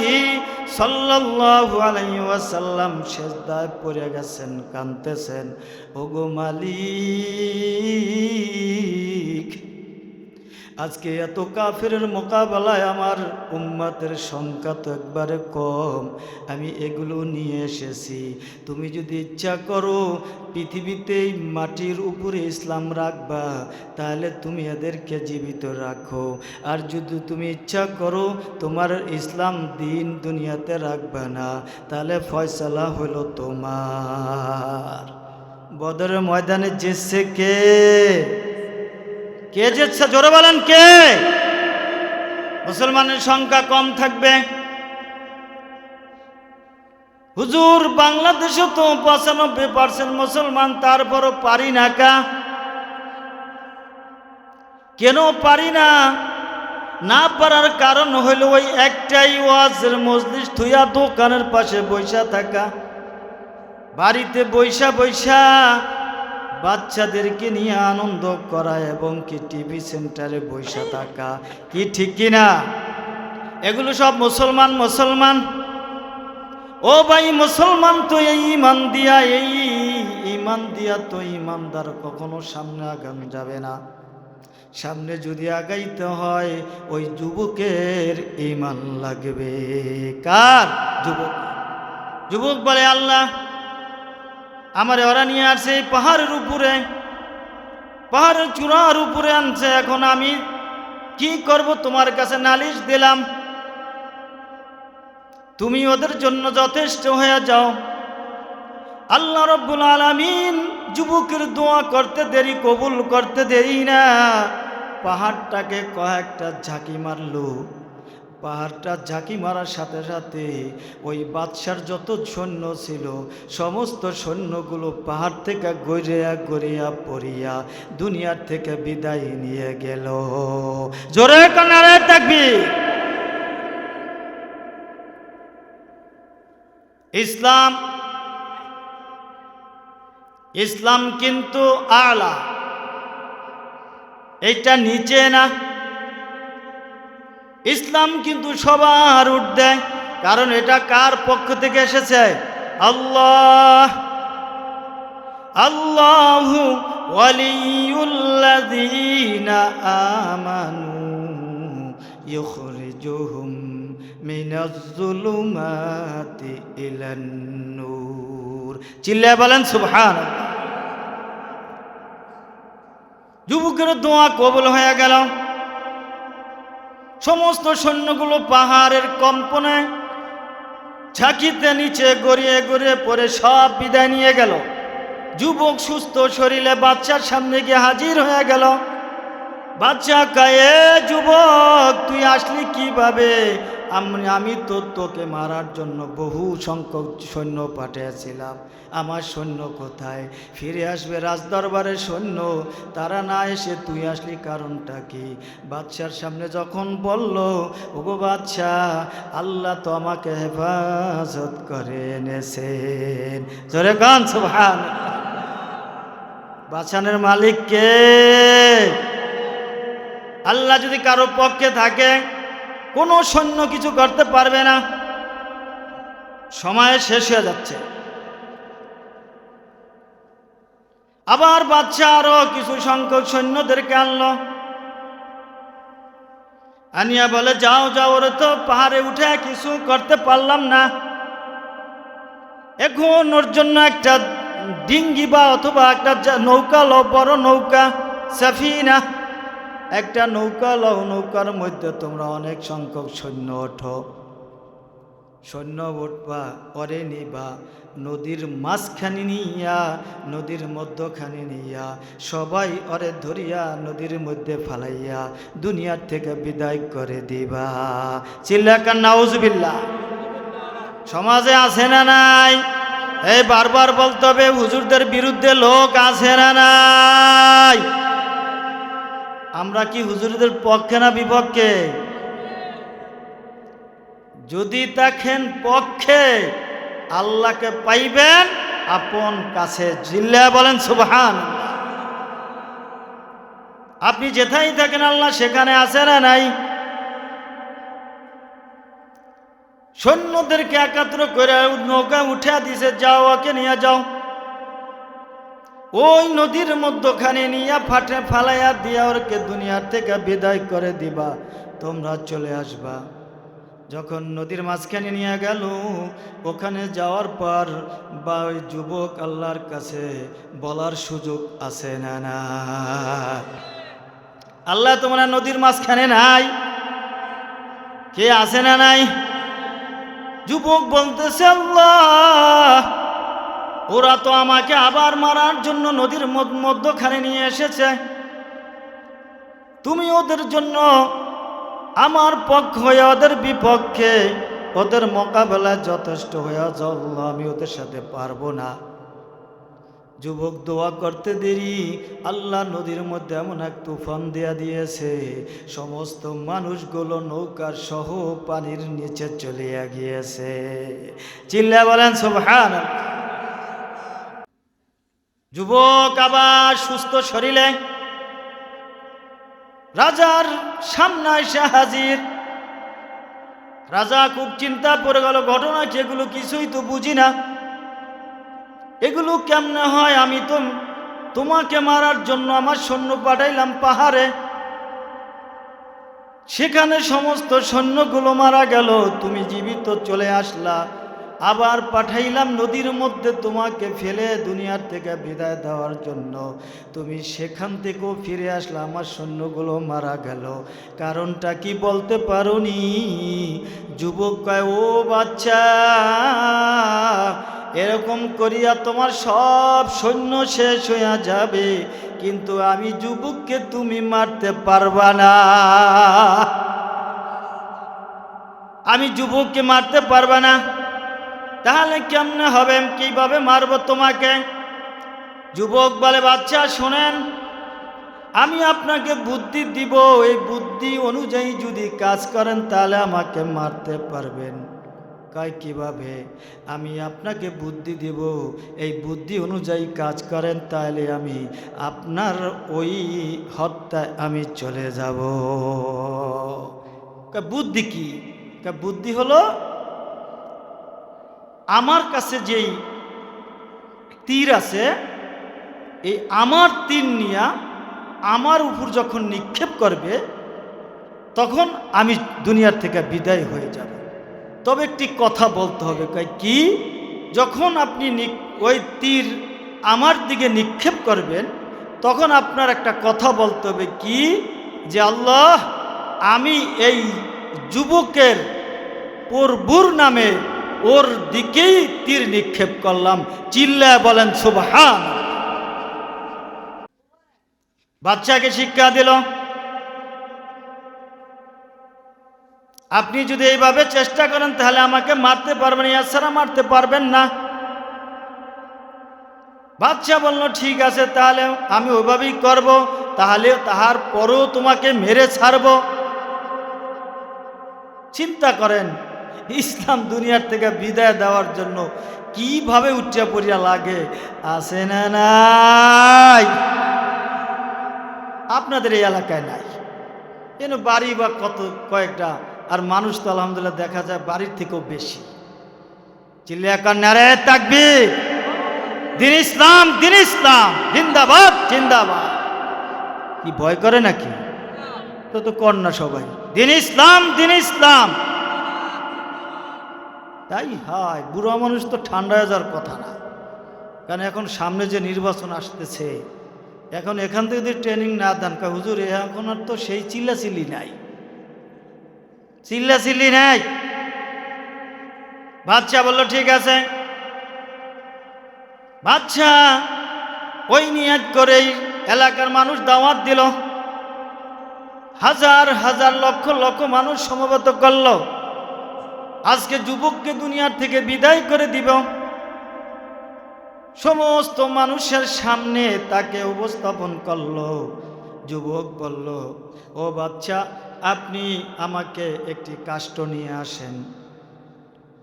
সাল্লাল্লাহু আলাইহি ওয়াসাল্লাম সিজদায় পড়ে গেছেন, কাঁদতেছেন, ওগো মালিক আজকে এত কাফেরের মোকাবেলায় আমার উম্মতের সংখ্যা তো একবারে কম, আমি এগুলো নিয়ে এসেছি। তুমি যদি ইচ্ছা করো পৃথিবীতে মাটির উপরে ইসলাম রাখবা, তাহলে তুমি এদেরকে জীবিত রাখো, আর যদি তুমি ইচ্ছা করো তোমার ইসলাম দিন দুনিয়াতে রাখবা না, তাহলে ফয়সালা হলো তোমার। বদরের ময়দানে জিতছে কে? কে জিতছে? জোরে বলেন কে? মুসলমানের সংখ্যা কম থাকবে। হুজুর বাংলাদেশে তো 95% মুসলমান, তারপরও পারি না কা? কেন পারি না? না পারার কারণ হইল ওই একটাই, ওয়াজের মজলিস থুইয়া দোকানের পাশে বৈশা থাকা, বাড়িতে বৈশা বাচ্চাদেরকে নিয়ে আনন্দ করা, এবং কি টিভি সেন্টারে বৈশা থাকা। কি ঠিক কিনা? এগুলো সব মুসলমান। ও ভাই, মুসলমান তো এই ইমান দিয়া তো ইমানদার কখনো সামনে আগানো যাবে না। সামনে যদি আগাইতে হয় ওই যুবকের ইমান লাগবে। কার? যুবক বলে, আল্লাহ আমারে ওরা নিয়ে আসছে এই পাহাড়ের উপরে, পাহাড়ের চূড়ার উপরে আনছে, এখন আমি কি করব? তোমার কাছে নালিশ দিলাম, তুমি ওদের জন্য যথেষ্ট হয়ে যাও। আল্লাহ রাব্বুল আলামিন যুবকের দোয়া করতে দেরি, কবুল করতে দেরি না, পাহাড়টাকে কয়েকটা ঝাঁকি মারলো। পাহাড়টা ঝাঁকি মারার সাথে সাথে ওই বাদশার যত সৈন্য ছিল সমস্ত সৈন্যগুলো পাহাড় থেকে গড়িয়া পড়িয়া দুনিয়ার থেকে বিদায় নিয়ে গেল। জোরে কানারে তাকবীর। ইসলাম কিন্তু আলা, এটা নিচে না। ইসলাম কিন্তু সবার ঊর্ধ্বে, কারণ এটা কার পক্ষ থেকে এসেছে? আল্লাহু ওয়ালিয়ুল্লাযীনা আমানু ইখরিজুহুম মিনাজ-যুলুমাতি ইলান-নূর। চিল্লায়ে বলেন সুবহানাল্লাহ। যুবকের দোয়া কবুল হয়ে গেল। সমস্ত সৈন্যগুলো পাহাড়ের কম্পনে ঝাঁকিতে নিচে গড়িয়ে পড়ে সব বিদায় নিয়ে গেল। যুবক সুস্থ শরীরে বাচ্চার সামনে গিয়ে হাজির হয়ে গেল। বাদশা কয়ে, যুবক তুই আসলি কিভাবে? আমি তো তোকে মারার জন্য বহু সংখ্যক সৈন্য পাঠিয়েছিলাম, আমার সৈন্য কোথায়? ফিরে আসবে রাজদরবারের সৈন্য, তারা না এসে তুই আসলি, কারণটা কি? বাদশার সামনে যখন বলল, ওগো বাদশাহ, আল্লাহ তো আমাকে হেফাজত করে এনেছেন। জোরে গান সুবহানাল্লাহ। বাদশাহের মালিক কে? আল্লাহ যদি কারো পক্ষে থাকে কোনো সৈন্য কিছু করতে পারবে না। সময় শেষ হয়ে যাচ্ছে। আবার বাদশা আরো কিছু সংখ্যক সৈন্যদেরকে আনলো, আনিয়া বলে, যাও যাও, ওরা তো পাহাড়ে উঠে কিছু করতে পারলাম না, এখন ওর জন্য একটা ডিঙ্গি বা অথবা একটা নৌকা লও, বড় নৌকা, সাফিনা, একটা নৌকা লও, নৌকার মধ্যে তোমরা অনেক সংখ্যক সৈন্য ওঠো, সৈন্য উঠবা, ওরে নিবা, নদীর মাঝখানে নিয়া, নদীর মধ্যখানে নিয়া, সবাই ওরে ধরিয়া নদীর মধ্যে ফালাইয়া দুনিয়ার থেকে বিদায় করে দিবা। চিল্লাকার নাউজুবিল্লাহ। সমাজে আছে না নাই? এই বারবার বলতে হবে, হুজুরদের বিরুদ্ধে লোক আছে না নাই? আমরা কি হুজুরদের পক্ষে না বিপক্ষে? যদি দেখেন পক্ষে, আল্লাহকে পাইবেন আপন কাছে। জিল্লা বলেন সুবহানাল্লাহ। আপনি যেথায় থাকেন আল্লাহ সেখানে আছে না নাই? সৈন্যদেরকে একাত্র করে নৌকা উঠে দিছে, যাও ওকে নিয়ে যাও, ওই নদীর মধ্যখানে নিয়ে ফাটে ফালাইয়া দিয়া ওরকে দুনিয়ার থেকে বিদায় করে দিবা, তোমরা চলে আসবা। যখন নদীর মাঝখানে নিয়ে গেল, ওখানে যাওয়ার পর বা ওই যুবক আল্লাহর কাছে বলার সুযোগ আছে না না? আল্লাহ তোমরা নদীর মাঝখানে নাই, কে আছে না নাই? যুবক বলতেছে, আল্লাহ, ওরা তো আমাকে আবার মারার জন্য নদীর মধ্যখানে নিয়ে এসেছে, তুমি ওদের জন্য আমার পক্ষ হয়ে ওদের বিপক্ষে ওদের মোকাবেলায় যথেষ্ট হয়ে যাও, আমি ওদের সাথে পারবো না। যুবক দোয়া করতে দেরি, আল্লাহ নদীর মধ্যে এমন এক তুফান দেয়া দিয়েছে, সমস্ত মানুষগুলো নৌকার সহ পানির নিচে চলে গিয়েছে। চিল্লা বলেন সুবহানাল্লাহ। যুবক আবার সুস্থ শরীরে রাজার সামনে এসে হাজির। রাজা খুব চিন্তা পড়ে গেল, ঘটনা কি এগুলো? কিছুই তো বুঝি না, এগুলো কেমনে হয়? আমি তো তোমাকে মারার জন্য আমার সৈন্য পাঠাইলাম পাহাড়ে, সেখানে সমস্ত সৈন্যগুলো মারা গেল, তুমি জীবিত চলে আসলা। আবার পাঠাইলাম নদীর মধ্যে তোমাকে ফেলে দুনিয়ার থেকে বিদায় দেওয়ার জন্য, তুমি সেখান থেকেও ফিরে আসলা, আমার সৈন্যগুলো মারা গেল, কারণটা কি বলতে পারোনি? যুবক কয়, ও বাচ্চা, এরকম করিয়া তোমার সব সৈন্য শেষ হইয়া যাবে, কিন্তু আমি যুবককে তুমি মারতে পারবা না, আমি যুবককে মারতে পারবা না। তাহলে কেমনে হবে? কিভাবে মারবো তোমাকে? যুবক বলে, বাচ্চা শোনেন, আমি আপনাকে বুদ্ধি দিব, এই বুদ্ধি অনুযায়ী যদি কাজ করেন তাহলে আমাকে মারতে পারবেন। কয় কিভাবে? আমি আপনাকে বুদ্ধি দিব, এই বুদ্ধি অনুযায়ী কাজ করেন তাহলে আমি আপনার ওই হত্যায় আমি চলে যাব। বুদ্ধি কি? বুদ্ধি হলো, আমার কাছে যেই তীর আছে, এই আমার তীর নিয়ে আমার উপর যখন নিক্ষেপ করবে তখন আমি দুনিয়ার থেকে বিদায় হয়ে যাব। তবে একটি কথা বলতে হবে। কি? যখন আপনি ওই তীর আমার দিকে নিক্ষেপ করবেন তখন আপনার একটা কথা বলতে হবে। কি? যে আল্লাহ, আমি এই যুবকের পরবুর নামে ওর দিকেই তীর নিক্ষেপ করলাম। চিল্লায় বলেন সুবহান। বাচ্চাকে শিক্ষা দিল, আপনি যদি এইভাবে চেষ্টা করেন তাহলে আমাকে মারতে পারবেন, এছাড়া মারতে পারবেন না। বাদশা বলল ঠিক আছে, তাহলে আমি ওইভাবেই করব, তাহলে তাহার পরেও তোমাকে মেরে ছাড়ব। চিন্তা করেন, ইসলাম দুনিয়ার থেকে বিদায় দেওয়ার জন্য কিভাবে উচ্চা পড়িয়া লাগে, আছে না নাই? আপনাদের এই এলাকায় নাই, কেন বাড়ি বা কত কয়েকটা, আর মানুষ তো আলহামদুলিল্লাহ দেখা যায় বাড়ির থেকেও বেশি। চিল্লিয়া কর নারে তাকবীর, দিন ইসলাম, দিন ইসলাম, জিন্দাবাদ জিন্দাবাদ। কি ভয় করে নাকি? তো কর না সবাই, দিন ইসলাম, দিন ইসলাম। তাই হয়, বুড়ো মানুষ তো ঠান্ডা হয়ে যাওয়ার কথা না, কারণ এখন সামনে যে নির্বাচন আসতেছে, এখন এখান থেকে যদি ট্রেনিং না দেন, হুজুর এখন আর তো সেই চিল্লাচিল্লি নাই, চিল্লাচিল্লি নাই। বাদশা বলল ঠিক আছে। বাদশা ওই নিয়ত করেই এলাকার মানুষ দাওয়াত দিল, হাজার হাজার লক্ষ লক্ষ মানুষ সমবেত করল, আজকে যুবককে দুনিয়ার থেকে বিদায় করে দিব। সমস্ত মানুষের সামনে তাকে উপস্থাপন করলো। যুবক বলল, ও বাচ্চা, আপনি আমাকে একটি কাষ্ঠ নিয়ে আসেন,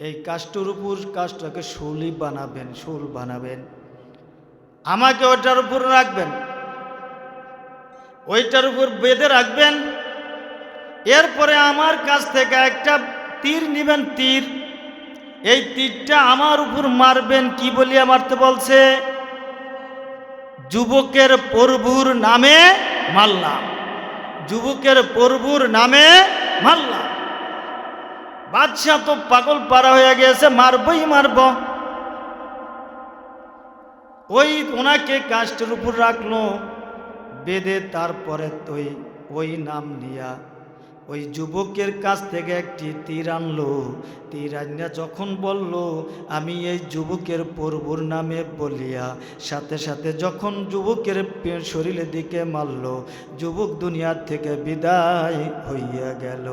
এই কাষ্ঠের উপর কাষ্ঠটাকে শুলই বানাবেন, শুল বানাবেন, আমাকে ওইটার উপর রাখবেন, ওইটার উপর বেঁধে রাখবেন। এরপরে আমার কাছ থেকে একটা তীর নিবেন, তীর, এই তীরটা আমার উপর মারবেন। কি বলিয়া মারতে বলছে? যুবকের প্রভুর নামে মারলাম, যুবকের প্রভুর নামে মারলাম। বাদশা তো পাগল পারা হয়ে গেছে, মারবই মারব। ওই ওনাকে কাষ্ঠের উপর রাখলো, বেঁধে তারপরে ওই নাম নিয়া ওই যুবকের কাছ থেকে একটি তীর আনলো। তীর আনিয়া যখন বলল আমি এই যুবকের প্রভুর নামে বলিয়া, সাথে সাথে যখন যুবকের শরীরের দিকে মারল, যুবক দুনিয়ার থেকে বিদায় হইয়া গেল।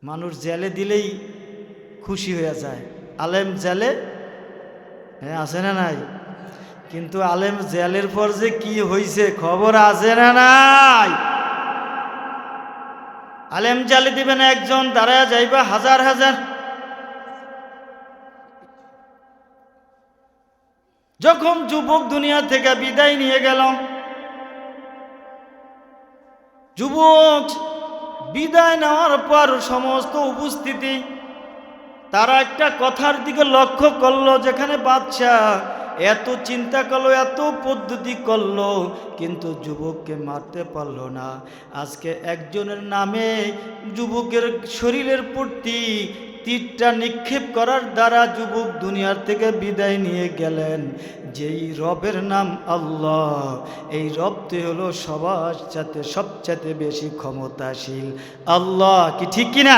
মানুষ জেলে দিলেই খুশি হয়ে যায়, আলেম জেলে, হ্যাঁ আছে না নাই? কিন্তু আলেম জেলের পর যে কি হয়েছে খবর আছে না নাই? আলেম জেলে দিবেন একজন, দাঁড়ায় যাইবা হাজার হাজার। যখন যুবক দুনিয়া থেকে বিদায় নিয়ে গেল, যুবক বিদায় নেওয়ার পর সমস্ত উপস্থিতি তারা একটা কথার দিকে লক্ষ্য করলো, যেখানে বাদশা এত চিন্তা করলো, এত পদ্ধতি করলো, কিন্তু যুবককে মারতে পারলো না। আজকে একজনের নামে যুবকের শরীরের প্রতি তীরটা নিক্ষেপ করার দ্বারা যুবক দুনিয়ার থেকে বিদায় নিয়ে গেলেন। যেই রবের নাম আল্লাহ, এই রবটি হলো সবার সাথে সবচেয়ে বেশি ক্ষমতাশীল আল্লাহ। কি ঠিক কিনা?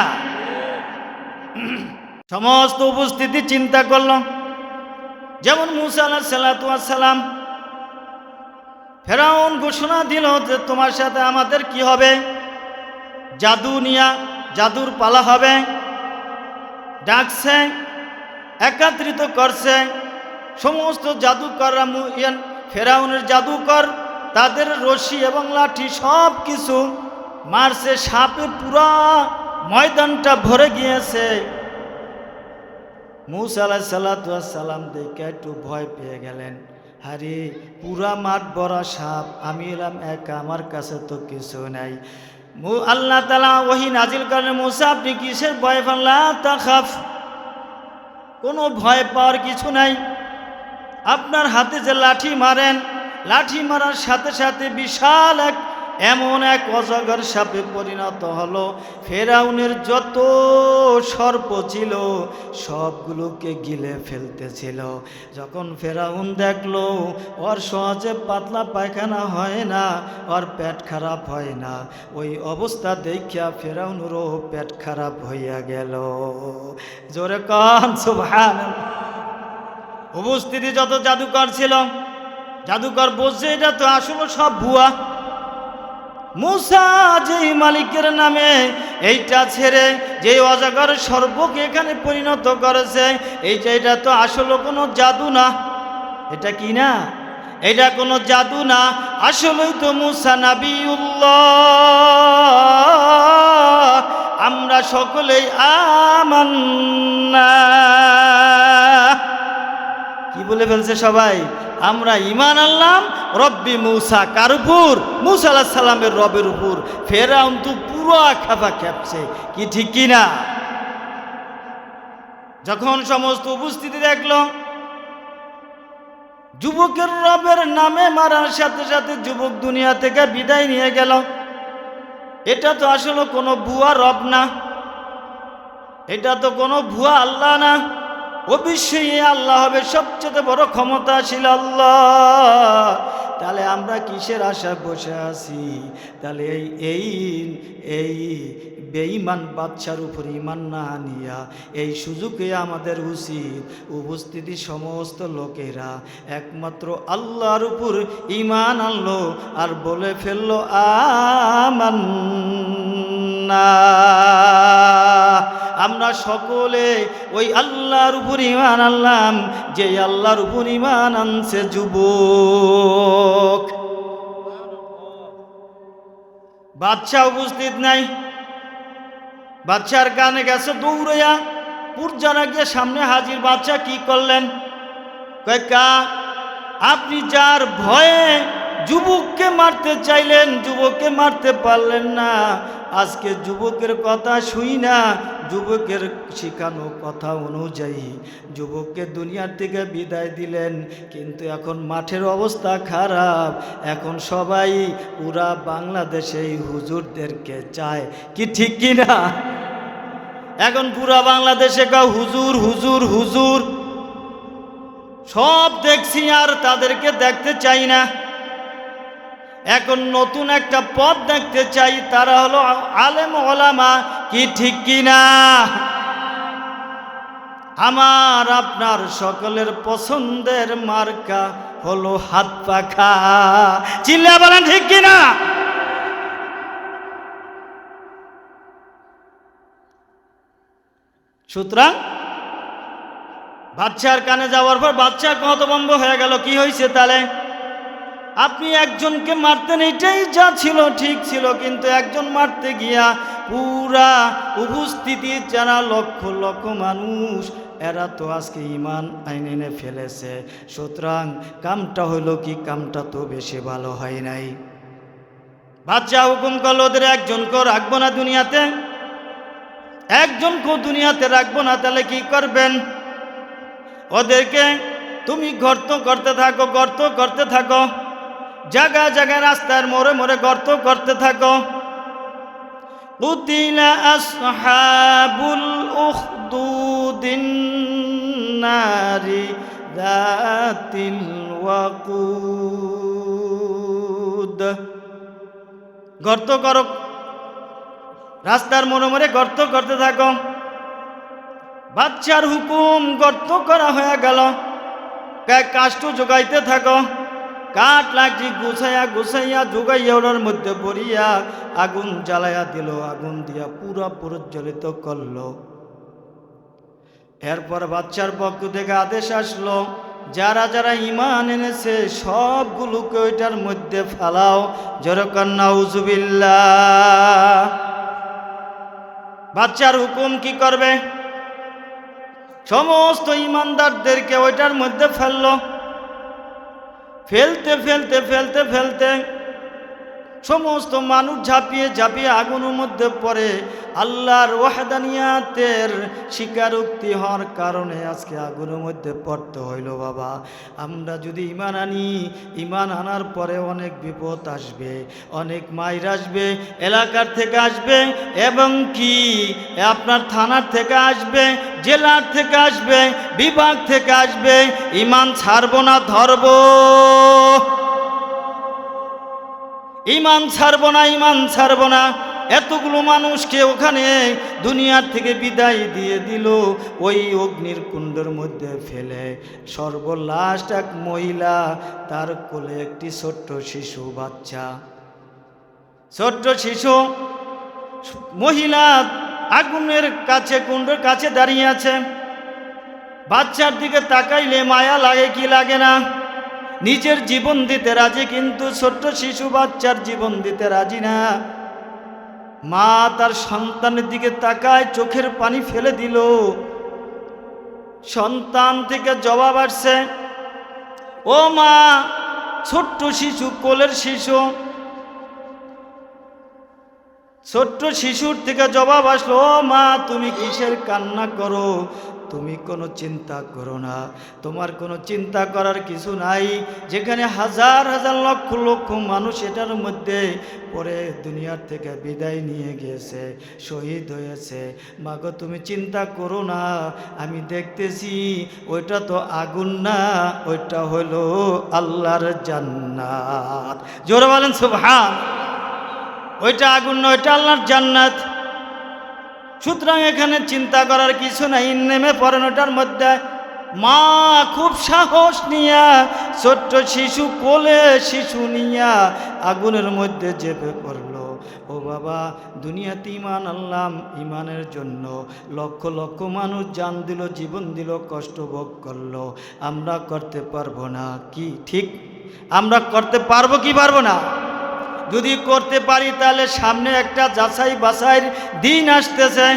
সমস্ত উপস্থিতি চিন্তা করল, যেমন মুসা আলাইহিস সালাম, ফেরাউন ঘোষণা দিল যে তোমার সাথে আমাদের কি হবে, জাদু নিয়া, জাদুর পালা হবে। ডাকছে, একত্রিত করছে সমস্ত জাদুকররা, ফেরাউনের জাদুকর, তাদের রশি এবং লাঠি সব কিছু মারছে, সাপে পুরা ময়দানটা ভরে গিয়েছে। মুসা আলাইহিস সালাম দেখে একটু ভয় পেয়ে গেলেন, আরে পুরা মাঠ ভরা সাপ, আমি এলাম একা, আমার কাছে তো কিছু নাই। আল্লাহ তাআলা ওহী নাজিল করেন, মুসা আপনি কিসের ভয় পান? লা তাখাফ, কোনো ভয় পাওয়ার কিছু নাই। আপনার হাতে যে লাঠি মারেন, লাঠি মারার সাথে সাথে বিশাল এমন এক অজগর সাপে পরিণত হলো। ফেরাউনের যত সর্প ছিল সবগুলোকে গিলে ফেলতেছিল। যখন ফেরাউন দেখলো ওর সহজে পাতলা পায়খানা হয় না, ওর পেট খারাপ হয় না, ওই অবস্থা দেখিয়া ফেরাউনেরও পেট খারাপ হইয়া গেল। জোরে কান সুবহানাল্লাহ। উপস্থিতি যত জাদুকর ছিল, জাদুকর বলছে এটা তো আসলে সব ভুয়া, মূসা যেই মালিকের নামে এইটা ছেড়ে যে অজগর সর্পকে এখানে পরিণত করেছে, এটা তো আসলে কোনো জাদু না। এটা কি না? এটা কোনো জাদু না, আসলেই তো মূসা নবিউল্লাহ। আমরা সকলেই আমান্না, কি বলে ফেলছে সবাই? আমরা ঈমান আনলাম রব্বি মূসা। কার উপর? মূসা আলাইহিস সালামের রবের উপর। ফেরাউন তো পুরো খাপা খেপছে, কি ঠিক কি না? যখন সমস্ত উপস্থিতি দেখল যুবকের রবের নামে মারার সাথে সাথে যুবক দুনিয়া থেকে বিদায় নিয়ে গেল, এটা তো আসলে কোনো ভুয়া রব না, এটা তো কোনো ভুয়া আল্লাহ না। অবশ্যই আল্লাহ হবে সবচেয়ে বড় ক্ষমতাশীল আল্লাহ। তাহলে আমরা কিসের আশায় বসে আছি? তাহলে এই বেঈমান বাদশার উপর ঈমান না আনিয়া এই সুযোগে আমাদের উচিত উপস্থিতি সমস্ত লোকেরা একমাত্র আল্লাহর উপর ঈমান আনলো আর বলে ফেললো আমান্না। আমরা সকলে ওই আল্লাহর উপর ঈমান আনলাম, যে আল্লাহর উপর ঈমান আনছে যুবক। বাদশা উপস্থিত নাই, বাদশার কানে গেছে দৌড়াইয়া, পুরজারা গিয়ে সামনে হাজির। বাদশা কি করলেন? কয়েকা আপনি যার ভয়ে যুবককে মারতে চাইলেন, যুবককে মারতে পারলেন না, আজকে যুবকের কথা শুই না, যুবকের শিখানো কথা অনুযায়ী যুবককে দুনিয়ার থেকে বিদায় দিলেন। কিন্তু এখন মাঠের অবস্থা খারাপ, এখন সবাই পুরা বাংলাদেশে হুজুরদেরকে চায়, কি ঠিক কি না? এখন পুরা বাংলাদেশে কাউ হুজুর হুজুর হুজুর সব দেখছি, আর তাদেরকে দেখতে চাই না। এখন নতুন একটা পথ দেখতে চাই, তারা হলো আলেম ওলামা, কি ঠিক কি না? আমার আপনার সকলের পছন্দের মার্কা হলো হাত পাখা, চিল্লা বলেন ঠিক কি না? সুতরাং বাচ্চার কানে যাওয়ার পর বাচ্চা হতভম্ব হয়ে গেল। কি হয়েছে তাহলে? আপনি একজনকে মারতেন, এটাই যা ছিল ঠিক ছিল, কিন্তু একজন মারতে গিয়া পুরা উপস্থিতি যারা লক্ষ লক্ষ মানুষ, এরা তো আজকে ঈমান এনে ফেলেছে। সুতরাং কামটা হইল কি? কামটা তো বেশি ভালো হয় নাই। বাদশা হুকুম করলো ওদের একজনকেও রাখবো না দুনিয়াতে, একজনকেও দুনিয়াতে রাখবো না। তাহলে কি করবেন? ওদেরকে তুমি গর্ত করতে থাকো, গর্ত করতে থাকো, জায়গায় জায়গায় রাস্তার মোড়ে মোড়ে গর্ত করতে থাকো। কুতিলা আসহাবুল উখদুদিন নারি যাতিল ওয়াকুদ। গর্ত করো, রাস্তার মোড়ে মোড়ে গর্ত করতে থাকো। বাচ্চার হুকুম, গর্ত করা হয়ে গেল। কাষ্ঠ জোগাইতে থাকো, কাঠ লাঠি গুছাইয়া গুছাইয়া জোগাইয়া ওটার মধ্যে ভরিয়া আগুন জ্বালাইয়া দিল, আগুন দিয়া পুরা প্রজ্বলিত করলো। এরপর বাচ্চার পক্ষ থেকে আদেশ আসলো, যারা যারা ঈমান এনেছে সবগুলোকে ওইটার মধ্যে ফালাও। জোরকান নাউজুবিল্লাহ। বাচ্চার হুকুম কি করবে? সমস্ত ঈমানদারদেরকে ওইটার মধ্যে ফেললো। ফেলতে ফেলতে ফেলতে ফেলতে সমস্ত মানুষ ঝাঁপিয়ে ঝাঁপিয়ে আগুনের মধ্যে পড়ে। আল্লাহর ওয়াহদানিয়াতের স্বীকারোক্তি হওয়ার কারণে আজকে আগুনের মধ্যে পড়তে হইল। বাবা, আমরা যদি ঈমান আনি, ঈমান আনার পরে অনেক বিপদ আসবে, অনেক মাইর আসবে, এলাকার থেকে আসবে, এবং কি আপনার থানার থেকে আসবে, জেলার থেকে আসবে, বিভাগ থেকে আসবে। ঈমান ছাড়বো না, ধরবো। ঈমান ছাড়বো না, ঈমান ছাড়বো না। এতগুলো মানুষকে ওখানে দুনিয়ার থেকে বিদায় দিয়ে দিল, ওই অগ্নির কুণ্ডের মধ্যে ফেলে। সর্বলাস্ট এক মহিলা, তার কোলে একটি ছোট্ট শিশু বাচ্চা। ছোট্ট শিশু মহিলা আগুনের কাছে, কুণ্ডের কাছে দাঁড়িয়ে আছে। বাচ্চার দিকে তাকাইলে মায়া লাগে কি লাগে না? নিজের জীবন দিতে রাজি, কিন্তু ছোট্ট শিশু বাচ্চার জীবন দিতে রাজি না। মা তার সন্তানের দিকে তাকায়, চোখের পানি ফেলে দিল। সন্তান থেকে জবাব আসছে, ও মা, ছোট্ট শিশু, কোলের শিশু। ছোট্ট শিশুর থেকে জবাব আসলো, ও মা, তুমি কিসের কান্না করো? তুমি কোনো চিন্তা করো না, তোমার কোনো চিন্তা করার কিছু নাই। যেখানে হাজার হাজার লক্ষ লক্ষ মানুষ এটার মধ্যে পরে দুনিয়ার থেকে বিদায় নিয়ে গিয়েছে, শহীদ হয়েছে। মাগো, তুমি চিন্তা করো না, আমি দেখতেছি ওইটা তো আগুন না, ওইটা হলো আল্লাহর জান্নাত। জোরে বলেন সুবহান। ওইটা আগুন না, ওইটা আল্লাহর জান্নাত। সুতরাং এখানে চিন্তা করার কিছু নাই, নেমে পড়েন ওটার মধ্যে। মা খুব সাহস নিয়া ছোট্ট শিশু কোলে শিশু নিয়া আগুনের মধ্যে চেপে পড়লো। ও বাবা, দুনিয়াতে ঈমান আনলাম, ঈমানের জন্য লক্ষ লক্ষ মানুষ জান দিল, জীবন দিল, কষ্ট ভোগ করলো। আমরা করতে পারবো না কি? ঠিক, আমরা করতে পারবো কি পারবো না? যদি করতে পারি তাহলে সামনে একটা যাচাই বাছাইয়ের দিন আসতেছে।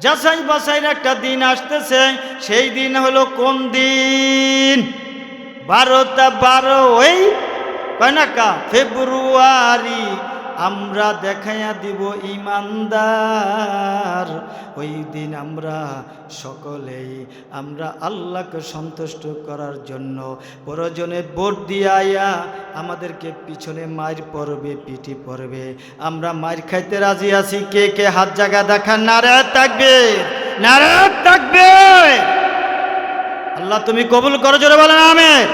যাচাই বাছাইয়ের একটা দিন আসতেছে। সেই দিন হলো কোন দিন? 12 কয়নাকা ফেব্রুয়ারি। আমরা দেখাইয়া দিব ঈমানদার। ওই দিন আমরা সকলেই আমরা আল্লাহকে সন্তুষ্ট করার জন্য প্রয়োজনে ভোট দিয়ে আয়া আমাদেরকে পিছনে মার পড়বে, পিটি পড়বে। আমরা মার খাইতে রাজি আছি। কে কে হাত জায়গা দেখান? নারে তাকবীর, নারে তাকবীর। আল্লাহ তুমি কবুল করো, জোরে বলেন আমিন।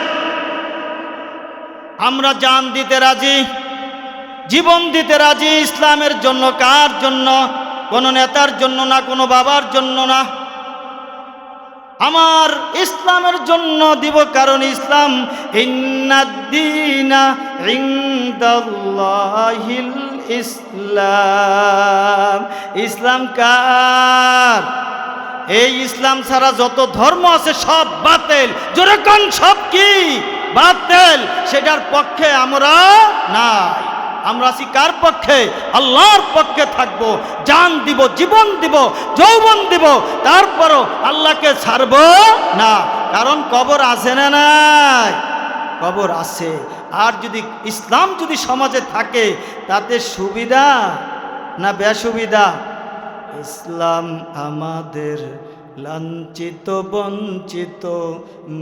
আমরা জান দিতে রাজি, জীবন দিতে রাজি ইসলামের জন্য। কার জন্য? কোনো নেতার জন্য না, কোনো বাবার জন্য না, আমার ইসলামের জন্য দিব। কারণ ইসলাম ইন্নাদ-দীনা ইনদাল্লাহিল ইসলাম। ইসলাম কার? এই ইসলাম ছাড়া যত ধর্ম আছে সব বাতিল। জোরে কোন? সব কি বাতিল? সেটার পক্ষে আমরা নাই। আমরা আছি কার পক্ষে? আল্লাহর পক্ষে থাকবো। জান দিব, জীবন দিব, যৌবন দিব, তারপরও আল্লাহকে ছাড়ব না। কারণ কবর আছে না নাই? কবর আছে। আর যদি ইসলাম যদি সমাজে থাকে তাতে সুবিধা না বেসুবিধা? ইসলাম আমাদের লাঞ্ছিত বঞ্চিত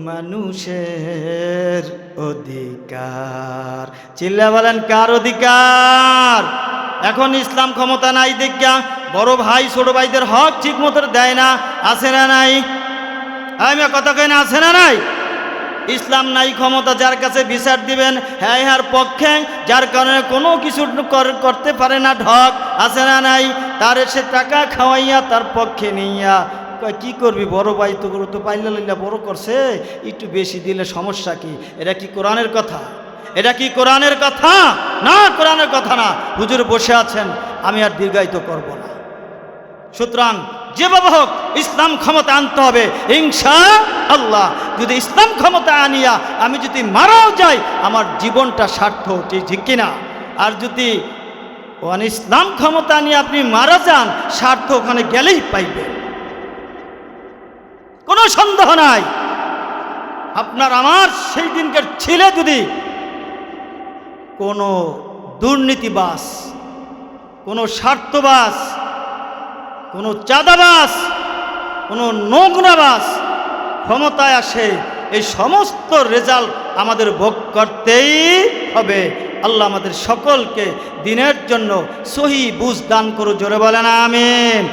মানুষের অধিকার। চিল্লা বলেন কার অধিকার? এখন ইসলাম ক্ষমতা নাই দেখা বড় ভাই ছোট ভাইদের হক ঠিক মতো দেয় না। আছে না নাই? আমি কথা কই না, আছে না নাই? ইসলাম নাই ক্ষমতা, যার কাছে বিচার দিবেন হ্যাঁ ইহার পক্ষে, যার কারণে কোনো কিছু করতে পারে না ঢক। আছে না নাই? তার এসে টাকা খাওয়াইয়া তার পক্ষে নিয়া কি করবি? বড় ভাই তো পাইলা লইলা বড় করছে, একটু বেশি দিলে সমস্যা কি? এটা কি কোরআনের কথা? এটা কি কোরআনের কথা? না, কোরআনের কথা না। হুজুর বসে আছেন, আমি আর দীর্ঘায়িত করব না। সুতরাং যেভাবে হোক ইসলাম ক্ষমতা আনতে হবে ইনশাআল্লাহ। যদি ইসলাম ক্ষমতা আনিয়া আমি যদি মারাও যাই, আমার জীবনটা সার্থক, ঠিক কিনা? আর যদি ইসলাম ক্ষমতা নিয়ে আপনি মারা যান, স্বার্থ ওখানে গেলেই পাইবেন, কোনো সন্দেহ নাই। আপনার আমার সেই দিনকার ছেলে যদি কোনো দুর্নীতিবাজ, কোনো স্বার্থবাজ, কোনো চাঁদাবাজ, কোনো নোংরাবাজ ক্ষমতায় আসে, এই সমস্ত রেজাল্ট আমাদের ভোগ করতেই হবে। আল্লাহ আমাদের সকলকে দিনের জন্য সহি বুঝ দান করো, জোরে বলেন আমিন।